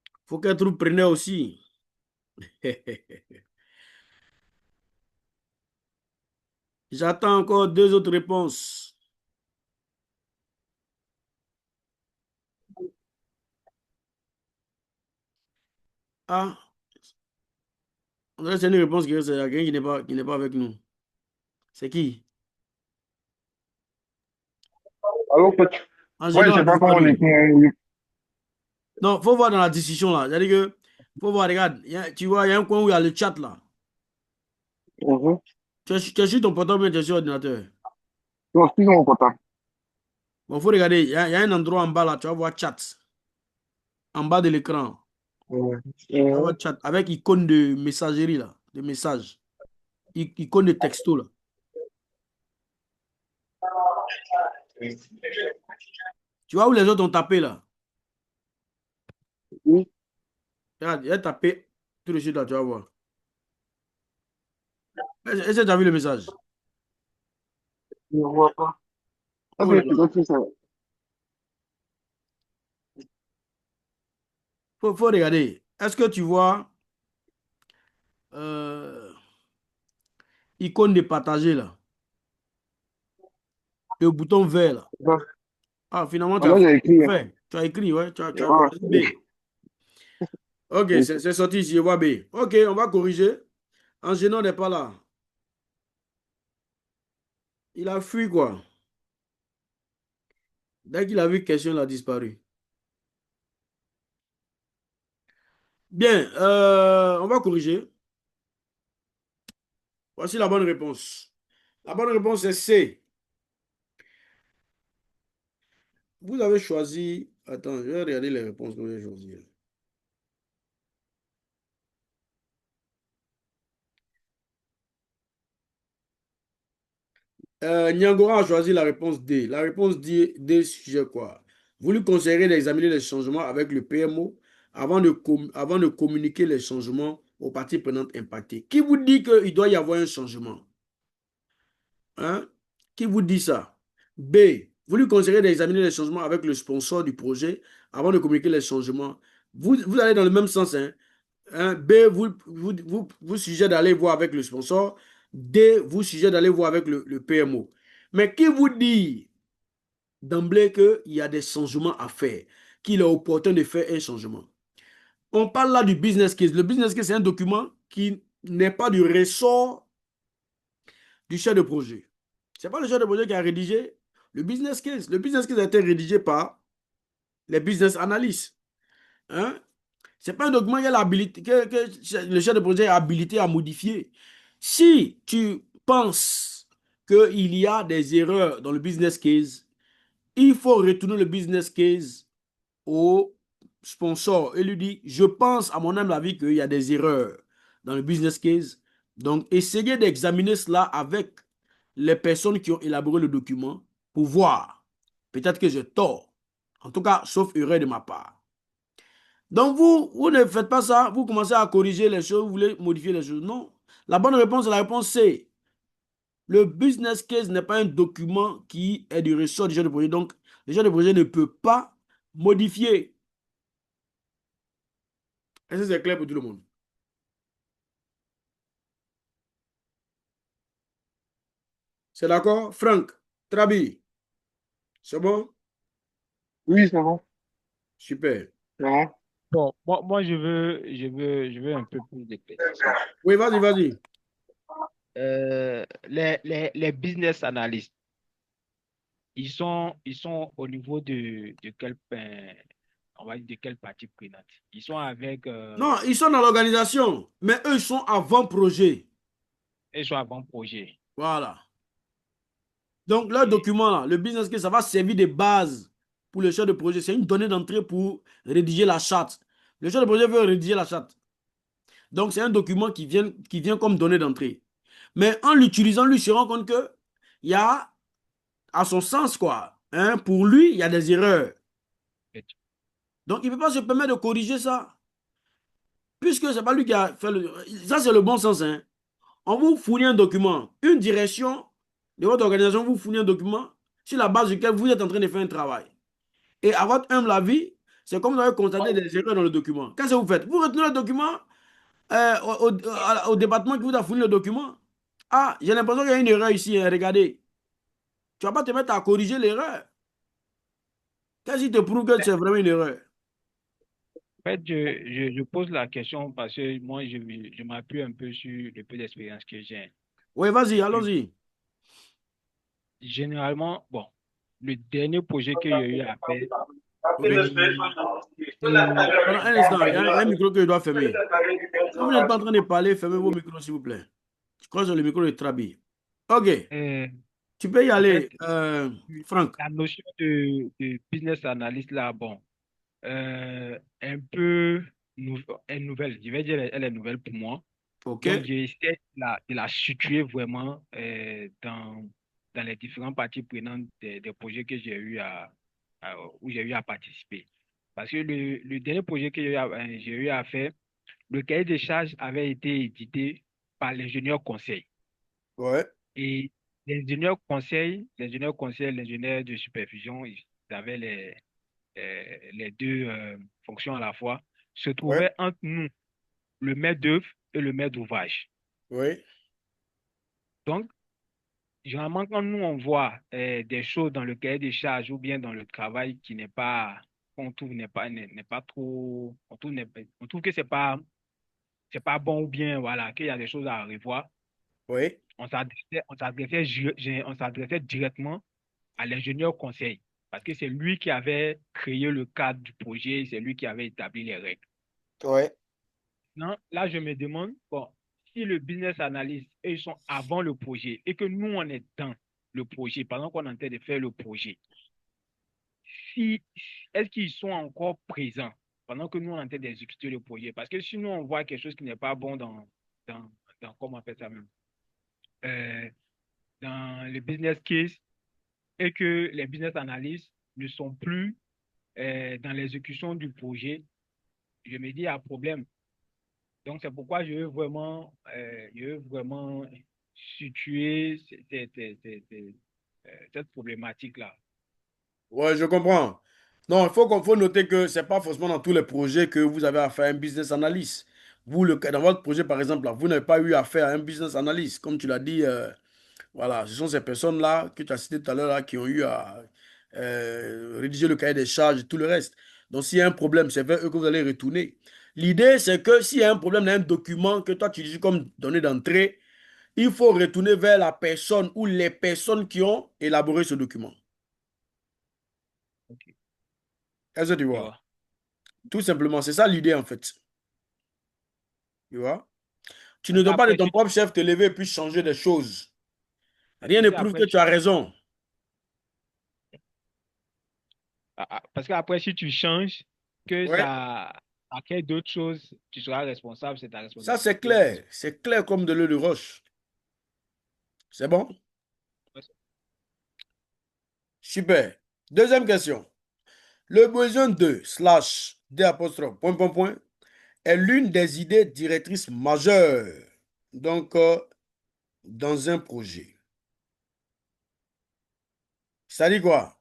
Il faut qu'être vous preniez aussi. J'attends encore 2 autres réponses. Ah, on dirait que c'est une réponse qui reste à quelqu'un qui n'est pas avec nous. C'est qui? Alors, coach. Ouais, je Angéno a sais pas comment on disparu. écrit. Non, il faut voir dans la discussion là. C'est-à-dire que, faut voir, regarde, tu vois, il y a un coin où il y a le chat là. Tu es sur ton portable, mais tu es sur l'ordinateur. Non, c'est mon portable. Bon, il faut regarder, il y a un endroit en bas là, tu vas voir chat. En bas de l'écran. Tu vas voir chat avec icône de messagerie là, de message. Icône de texto là. Tu vois où les autres ont tapé là? Oui, Regarde, il a tapé tout de suite là, tu vas voir. Est-ce que tu as vu le message? je ne vois pas. Ok, Oh là là. ok, ça va. Faut regarder. Est-ce que tu vois euh, icône de partager là? Le bouton vert là. Ah, finalement, tu as Moi, j'ai écrit. Hein. fait. Tu as écrit, ouais. Tu as Ouais. choisi B. Ok, c'est sorti ici, je vois B. Ok, on va corriger. Angénon n'est pas là. Il a fui, quoi. Dès qu'il a vu question, il a disparu. Bien, on va corriger. Voici la bonne réponse. La bonne réponse est C. Vous avez choisi. Attends, je vais regarder les réponses que vous avez choisies. Nyangora a choisi la réponse D. La réponse D sujet quoi? Vous lui conseillerez d'examiner les changements avec le PMO avant de communiquer les changements aux parties prenantes impactées. Qui vous dit qu'il doit y avoir un changement? Hein? Qui vous dit ça? B. Vous lui conseillerez d'examiner les changements avec le sponsor du projet avant de communiquer les changements. Vous allez dans le même sens. Hein? B. Vous suggère d'aller voir avec le sponsor. D. Vous suggère d'aller voir avec le PMO. Mais qui vous dit d'emblée qu'il y a des changements à faire, qu'il est opportun de faire un changement? On parle là du business case. Le business case, c'est un document qui n'est pas du ressort du chef de projet. Ce n'est pas le chef de projet qui a rédigé le business case. Le business case a été rédigé par les business analysts. Hein? Ce n'est pas un document que le chef de projet est habilité à modifier. Si tu penses qu'il y a des erreurs dans le business case, il faut retourner le business case au sponsor et lui dire, je pense à mon humble avis qu'il y a des erreurs dans le business case. Donc, essayez d'examiner cela avec les personnes qui ont élaboré le document pour voir. Peut-être que j'ai tort. En tout cas, sauf erreur de ma part. Donc, vous ne faites pas ça. Vous commencez à corriger les choses, vous voulez modifier les choses. Non. La bonne réponse, la réponse C. Le business case n'est pas un document qui est du ressort du chef de projet. Donc, le chef de projet ne peut pas modifier. Est-ce que c'est clair pour tout le monde? C'est d'accord? Franck, Trabi, c'est bon? Oui, c'est bon. Super. Non. Bon, moi, je veux un peu plus de précision. Oui, vas-y, vas-y. Les business analysts, ils sont au niveau de quel, on va dire de quelle partie prenante? Ils sont avec, Non, ils sont dans l'organisation, mais eux, ils sont avant-projet. ils sont avant projet. Voilà. Donc, leur Et, document, là, le business case, ça va servir de base pour le chef de projet. C'est une donnée d'entrée pour rédiger la charte. Le chef de projet veut rédiger la charte. Donc, c'est un document qui vient comme donnée d'entrée. Mais en l'utilisant, lui se rend compte que il y a, à son sens, quoi, hein, pour lui, il y a des erreurs. Donc, il ne peut pas se permettre de corriger ça. Puisque ce n'est pas lui qui a fait le... Ça, c'est le bon sens. Hein. On vous fournit un document. Une direction de votre organisation vous fournit un document sur la base duquel vous êtes en train de faire un travail. Et à votre humble avis, c'est comme vous avez constaté des erreurs dans le document. Qu'est-ce que vous faites? Vous retenez le document au département qui vous a fourni le document. Ah, j'ai l'impression qu'il y a une erreur ici. Hein, regardez. Tu ne vas pas te mettre à corriger l'erreur. Qu'est-ce qui te prouve que c'est vraiment une erreur? en fait, je pose la question parce que moi, je m'appuie un peu sur le peu d'expérience que j'ai. Oui, vas-y, Et allons-y. généralement, bon, le dernier projet que j'ai eu à faire, Oui. Pendant un instant, il y a un micro que je dois fermer. Quand vous n'êtes pas en train de parler, fermez vos micros, s'il vous plaît. Je crois que le micro est Trabi. OK, euh, tu peux y en fait, aller, Franck. la notion de business analyst là, bon, un peu est nouvelle. Je vais dire, elle est nouvelle pour moi. Donc, OK. j'essaie de la situer vraiment dans les différentes parties prenantes des projets que j'ai eu où j'ai eu à participer. Parce que le dernier projet que j'ai eu à faire, le cahier des charges avait été édité par l'ingénieur conseil. Ouais, Et l'ingénieur conseil, l'ingénieur de supervision, ils avaient les deux fonctions à la fois, se ouais, trouvaient entre nous, le maître d'œuvre et le maître d'ouvrage. oui, Donc, généralement, quand nous, on voit des choses dans le cahier des charges ou bien dans le travail qui n'est pas, qu'on trouve n'est pas trop, on trouve que c'est pas bon ou bien, voilà, qu'il y a des choses à revoir, oui, on s'adressait directement à l'ingénieur conseil parce que c'est lui qui avait créé le cadre du projet, c'est lui qui avait établi les règles. ouais, Non, là, je me demande, bon, si le business analyst, eux, ils sont avant le projet et que nous, on est dans le projet, pendant qu'on est en train de faire le projet, si, est-ce qu'ils sont encore présents pendant que nous, on est en train d'exécuter le projet? Parce que sinon, on voit quelque chose qui n'est pas bon dans, comment on appelle ça même, euh, dans le business case et que les business analysts ne sont plus dans l'exécution du projet, je me dis, il y a un problème. Donc, c'est pourquoi je veux vraiment situer cette problématique-là. ouais, je comprends. Non, faut noter que ce n'est pas forcément dans tous les projets que vous avez à faire un business analyst. Vous, dans votre projet, par exemple, là, vous n'avez pas eu affaire à un business analyst. Comme tu l'as dit, voilà, ce sont ces personnes-là que tu as citées tout à l'heure là, qui ont eu à rédiger le cahier des charges et tout le reste. Donc, s'il y a un problème, c'est vers eux que vous allez retourner. L'idée, c'est que s'il y a un problème dans un document que toi tu utilises comme donnée d'entrée, il faut retourner vers la personne ou les personnes qui ont élaboré ce document. Ok, Est-ce que tu je vois? vois. Tout simplement, c'est ça l'idée en fait. Tu vois? Tu ne Parce dois pas de qu'après, ton si propre chef te lever et puis changer des choses. Rien tu ne sais, prouve après, que tu as raison. parce qu'après, si tu changes, que Ouais, ça crée d'autres choses, tu seras responsable, c'est ta ça c'est responsabilité. clair. C'est clair comme de l'eau de roche. C'est bon? Super. Deuxième question. Le besoin de slash d apostrophe point point point est l'une des idées directrices majeures. Donc, dans un projet. Ça dit quoi?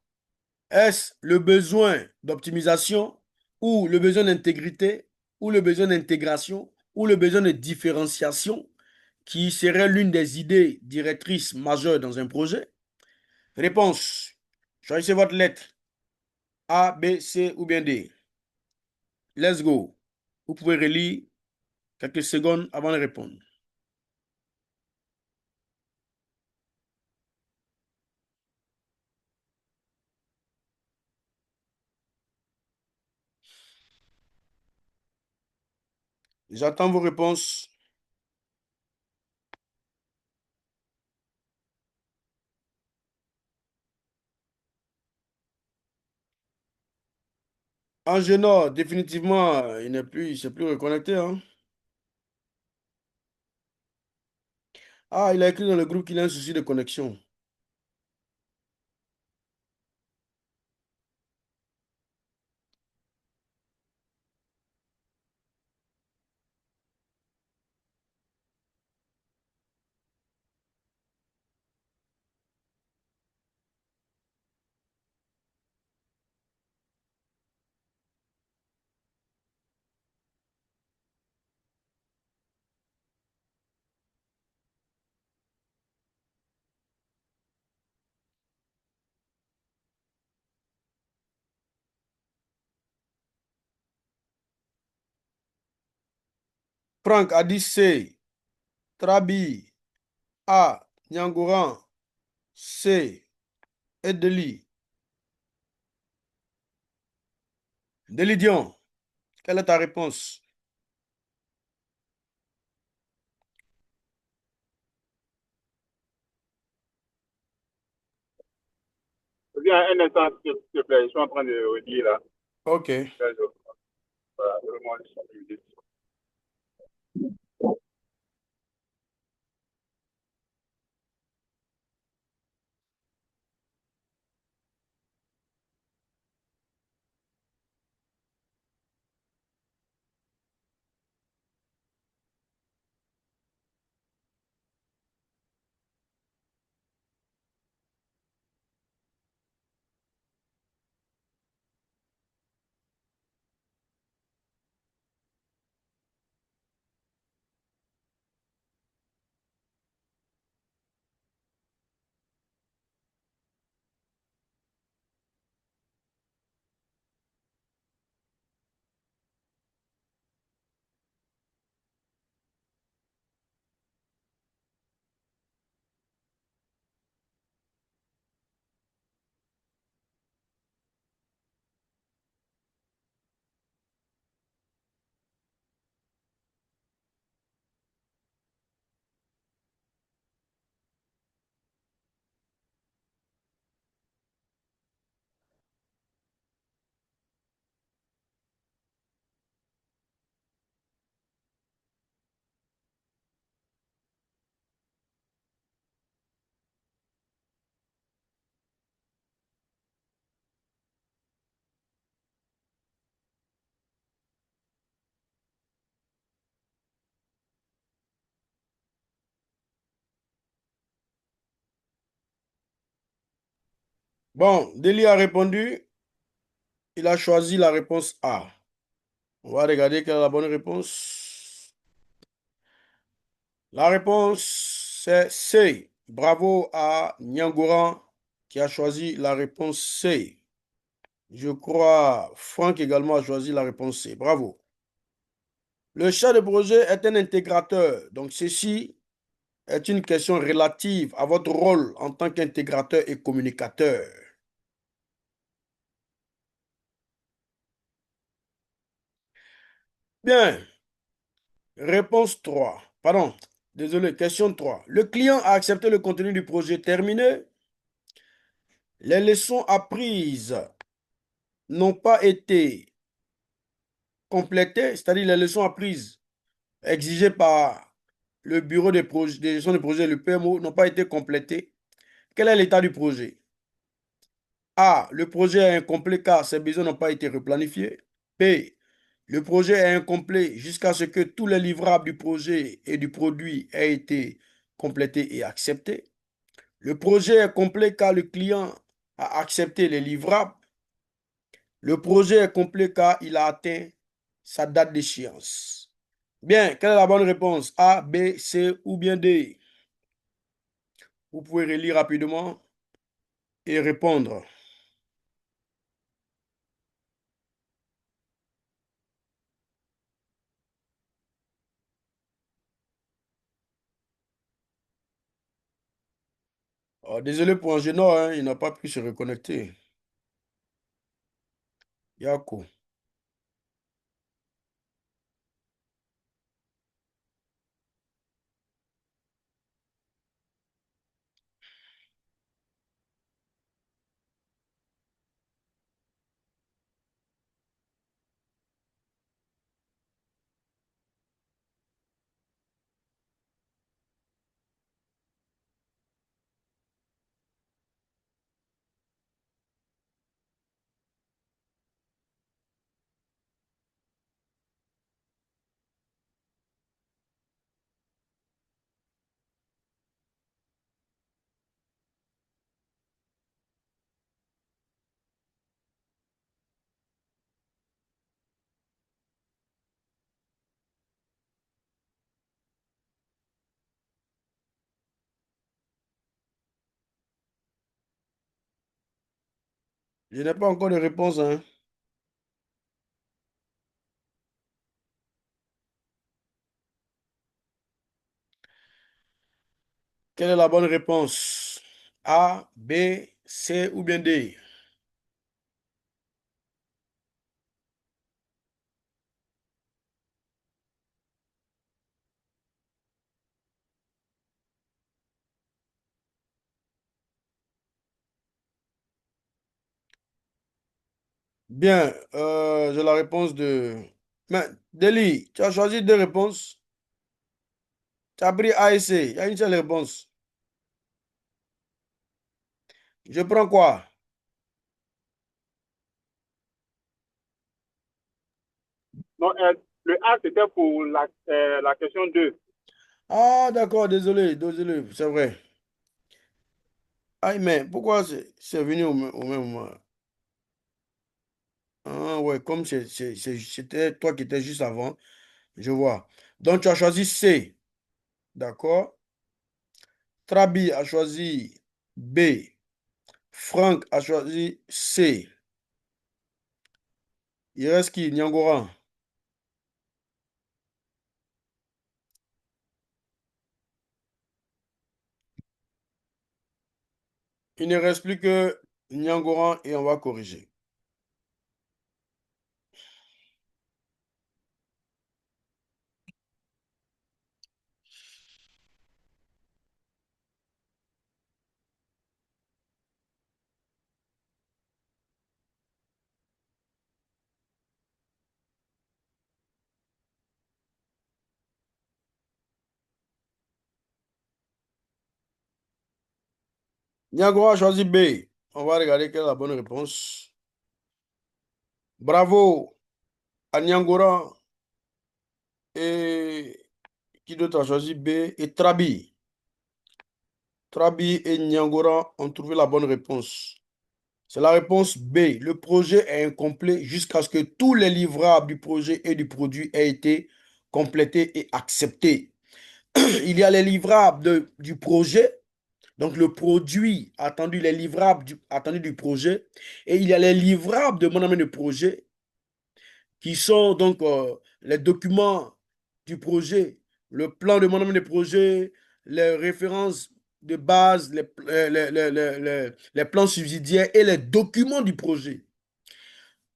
Est-ce le besoin d'optimisation ou le besoin d'intégrité ou le besoin d'intégration ou le besoin de différenciation qui serait l'une des idées directrices majeures dans un projet? Réponse. Choisissez votre lettre A, B, C ou bien D. Let's go. Vous pouvez relire quelques secondes avant de répondre. J'attends vos réponses. Angénor, définitivement, il s'est plus reconnecté, hein. Ah, il a écrit dans le groupe qu'il a un souci de connexion. Franck a dit C. Trabi. A. Nyangouran. C. Edeli. Delidion, quelle est ta réponse? Viens un instant, s'il te plaît. Je suis en train de redire là. Ok. Voilà, vraiment, je suis en train de dire. Bon, Deli a répondu. Il a choisi la réponse A. On va regarder quelle est la bonne réponse. La réponse, c'est C. Bravo à Nyangouran qui a choisi la réponse C. Je crois Franck également a choisi la réponse C. Bravo. Le chef de projet est un intégrateur. Donc, ceci est une question relative à votre rôle en tant qu'intégrateur et communicateur. Bien. Réponse 3. Pardon. Désolé. Question 3. Le client a accepté le contenu du projet terminé. Les leçons apprises n'ont pas été complétées, c'est-à-dire les leçons apprises exigées par le bureau des gestion de projet, le PMO, n'ont pas été complétées. Quel est l'état du projet? A. Le projet est incomplet car ses besoins n'ont pas été replanifiés. B. Le projet est incomplet jusqu'à ce que tous les livrables du projet et du produit aient été complétés et acceptés. Le projet est complet car le client a accepté les livrables. Le projet est complet car il a atteint sa date d'échéance. Bien, quelle est la bonne réponse? A, B, C ou bien D? Vous pouvez relire rapidement et répondre. Oh, désolé pour Angénor, hein, il n'a pas pu se reconnecter. Yako. Je n'ai pas encore de réponse, hein. Quelle est la bonne réponse? A, B, C ou bien D? Bien, j'ai la réponse de... Mais, Deli, tu as choisi deux réponses. Tu as pris A et C. Il y a une seule réponse. Je prends quoi? Non, le A, c'était pour la question 2. Ah, d'accord, désolé, désolé, c'est vrai. Ah, mais pourquoi c'est venu au même moment? Ah, ouais, comme c'était toi qui étais juste avant, je vois. Donc, tu as choisi C, d'accord? Trabi a choisi B. Franck a choisi C. Il reste qui? Nyangora. Il ne reste plus que Nyangoran et on va corriger. Nyangora a choisi B. On va regarder quelle est la bonne réponse. Bravo à Nyangora et qui d'autre a choisi B? Et Trabi. Trabi et Nyangora ont trouvé la bonne réponse. C'est la réponse B. Le projet est incomplet jusqu'à ce que tous les livrables du projet et du produit aient été complétés et acceptés. Il y a les livrables du projet, donc le produit attendu, les livrables attendus du projet, et il y a les livrables de mon ami de projet, qui sont donc les documents du projet, le plan de management des projets, les références de base, les plans subsidiaires et les documents du projet.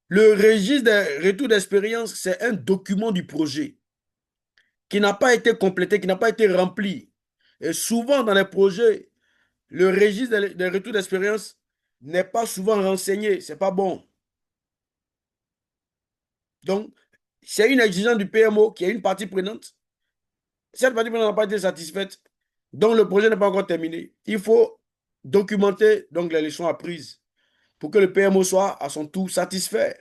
Le registre des retours d'expérience, c'est un document du projet qui n'a pas été complété, qui n'a pas été rempli. Et souvent dans les projets, le registre des retours d'expérience n'est pas souvent renseigné. C'est pas bon. Donc, c'est une exigence du PMO qui est une partie prenante. Cette partie prenante n'a pas été satisfaite, donc le projet n'est pas encore terminé. Il faut documenter donc les leçons apprises pour que le PMO soit à son tour satisfait.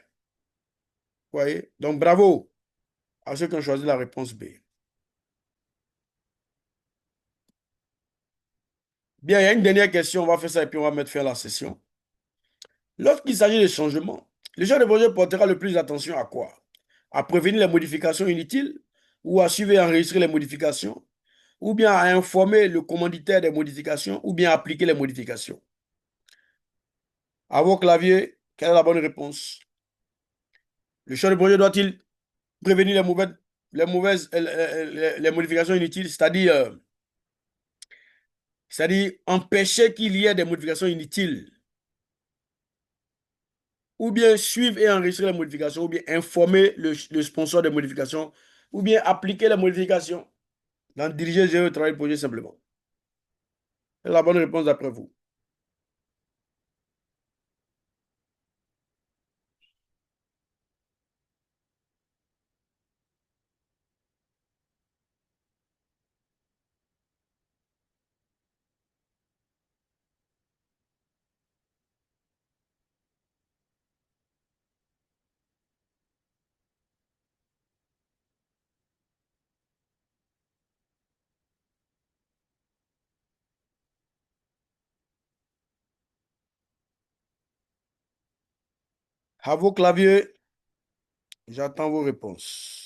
Vous voyez? Donc, bravo à ceux qui ont choisi la réponse B. Bien, il y a une dernière question. On va faire ça et puis on va mettre fin à la session. Lorsqu'il s'agit de changements, le chef de projet portera le plus d'attention à quoi? À prévenir les modifications inutiles ou à suivre et enregistrer les modifications, ou bien à informer le commanditaire des modifications, ou bien à appliquer les modifications. À vos claviers, quelle est la bonne réponse? Le chef de projet doit-il prévenir les modifications inutiles, c'est-à-dire empêcher qu'il y ait des modifications inutiles, ou bien suivre et enregistrer les modifications, ou bien informer le sponsor des modifications, ou bien appliquer les modifications, dans diriger, gérer le travail du projet simplement. C'est la bonne réponse d'après vous. À vos claviers, j'attends vos réponses.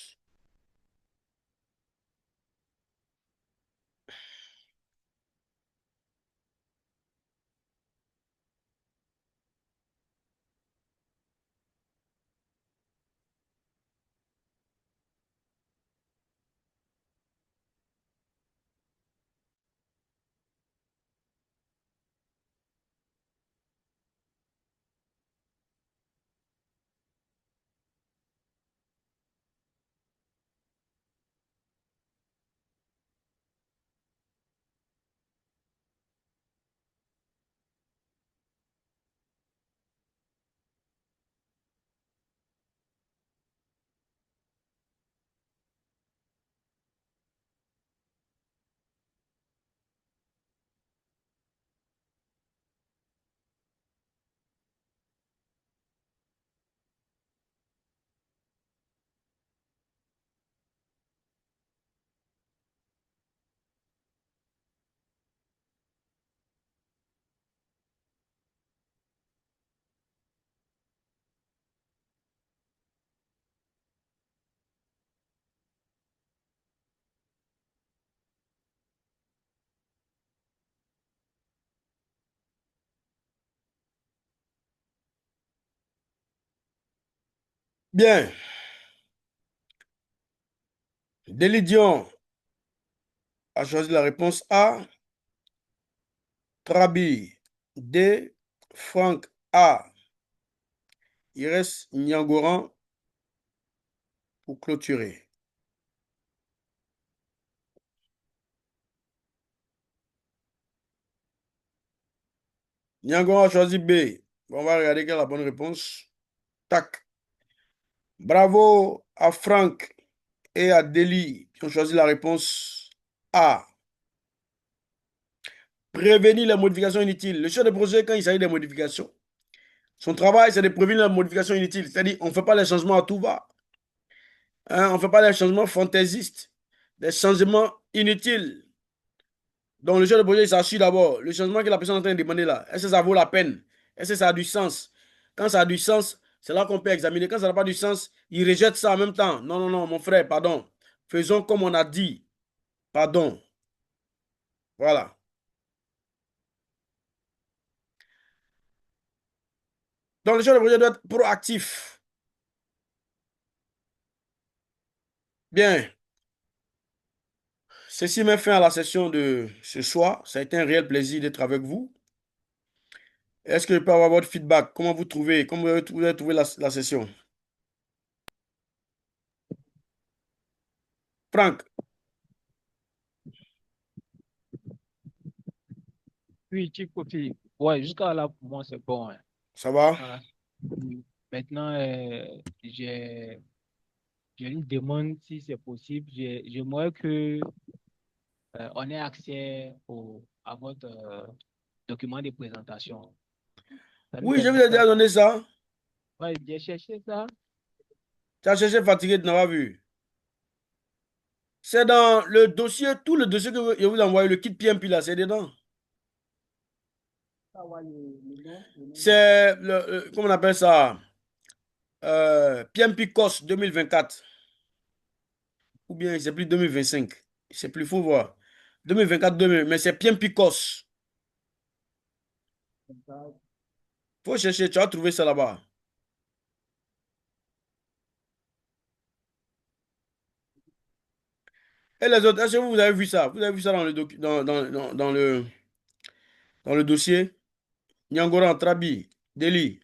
Bien. Délidion a choisi la réponse A. Trabi D. Franck A. Il reste Nyangoran pour clôturer. Nyangoran a choisi B. On va regarder quelle est la bonne réponse. Tac. Bravo à Franck et à Deli qui ont choisi la réponse A. Prévenir les modifications inutiles. Le chef de projet, quand il s'agit des modifications, son travail, c'est de prévenir les modifications inutiles. C'est-à-dire, on ne fait pas les changements à tout va. Hein, on ne fait pas les changements fantaisistes, des changements inutiles. Donc, le chef de projet, il s'assure d'abord, le changement que la personne est en train de demander là, est-ce que ça vaut la peine? Est-ce que ça a du sens? Quand ça a du sens, c'est là qu'on peut examiner. Quand ça n'a pas du sens, il rejette ça en même temps. Non, non, non, mon frère, pardon. Faisons comme on a dit. Pardon. Voilà. Donc, le chef de projet doit être proactif. Bien. Ceci met fin à la session de ce soir. Ça a été un réel plaisir d'être avec vous. Est-ce que je peux avoir votre feedback? Comment vous trouvez, comment vous avez trouvé la session? Franck, Oui, Chicofi. Ouais, jusqu'à là, pour moi, c'est bon, hein. ça va? Voilà. Maintenant, j'ai une demande, si c'est possible. J'aimerais que on ait accès à votre document de présentation. Ça nous Oui, je vous ai permettra. déjà donné ça. Ouais, j'ai cherché ça. Tu as cherché fatigué, tu n'as pas vu. C'est dans le dossier, tout le dossier que je vous ai envoyé, le kit PMP là, c'est dedans. C'est comment on appelle ça? PMP COS 2024. Ou bien c'est plus 2025. C'est plus, faut voir. 2024, 2000, mais c'est PMP COS. Faut chercher, tu vas trouver ça là-bas. Et les autres, est-ce que vous avez vu ça? Vous avez vu ça dans le, dans le dossier? Nyangoran, Trabi, Delhi.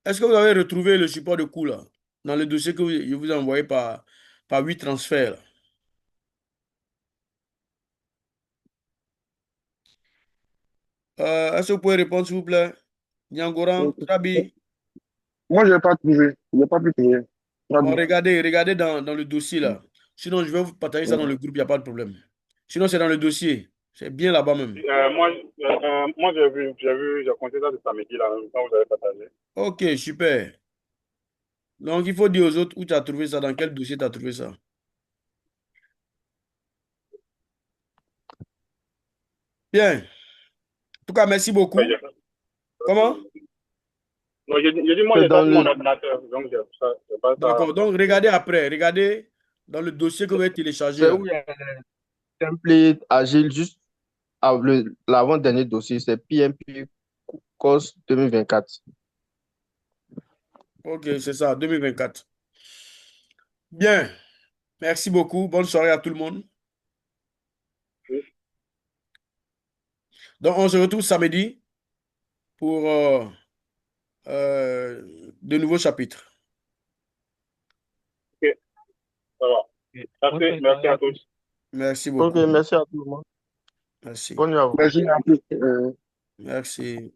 Est-ce que vous avez retrouvé le support de coût là? Dans le dossier que je vous ai envoyé par 8 transferts là? Est-ce que vous pouvez répondre s'il vous plaît? Nyangoran, Trabi. Moi, je n'ai pas trouvé. Je n'ai pas pu trouver. Très Bon, bien. regardez dans le dossier là. Sinon, je vais vous partager ça dans le groupe, il n'y a pas de problème. Sinon, c'est dans le dossier. C'est bien là-bas même. Moi j'ai compté ça ce samedi là, quand vous avez partagé. Ok, super. Donc, il faut dire aux autres où tu as trouvé ça, dans quel dossier tu as trouvé ça. Bien. En tout cas, merci Ouais, beaucoup. Comment? non, j'ai dit moi C'est j'ai ça dans sur mon le, ordinateur, donc j'ai pas ça. D'accord. Donc, regardez après. Regardez dans le dossier que vous avez téléchargé c'est là. où il y a un template agile juste l'avant-dernier dossier, c'est PMP COS 2024. Ok, c'est ça, 2024. Bien. Merci beaucoup. Bonne soirée à tout le monde. Donc, on se retrouve samedi pour de nouveaux chapitres. Ok, ça va. Ok. Bonne fin de Merci soirée à à tous. tous. Merci Ok, beaucoup. merci à tout le monde. Merci. Bonne nuit à vous. Merci à tous. Merci.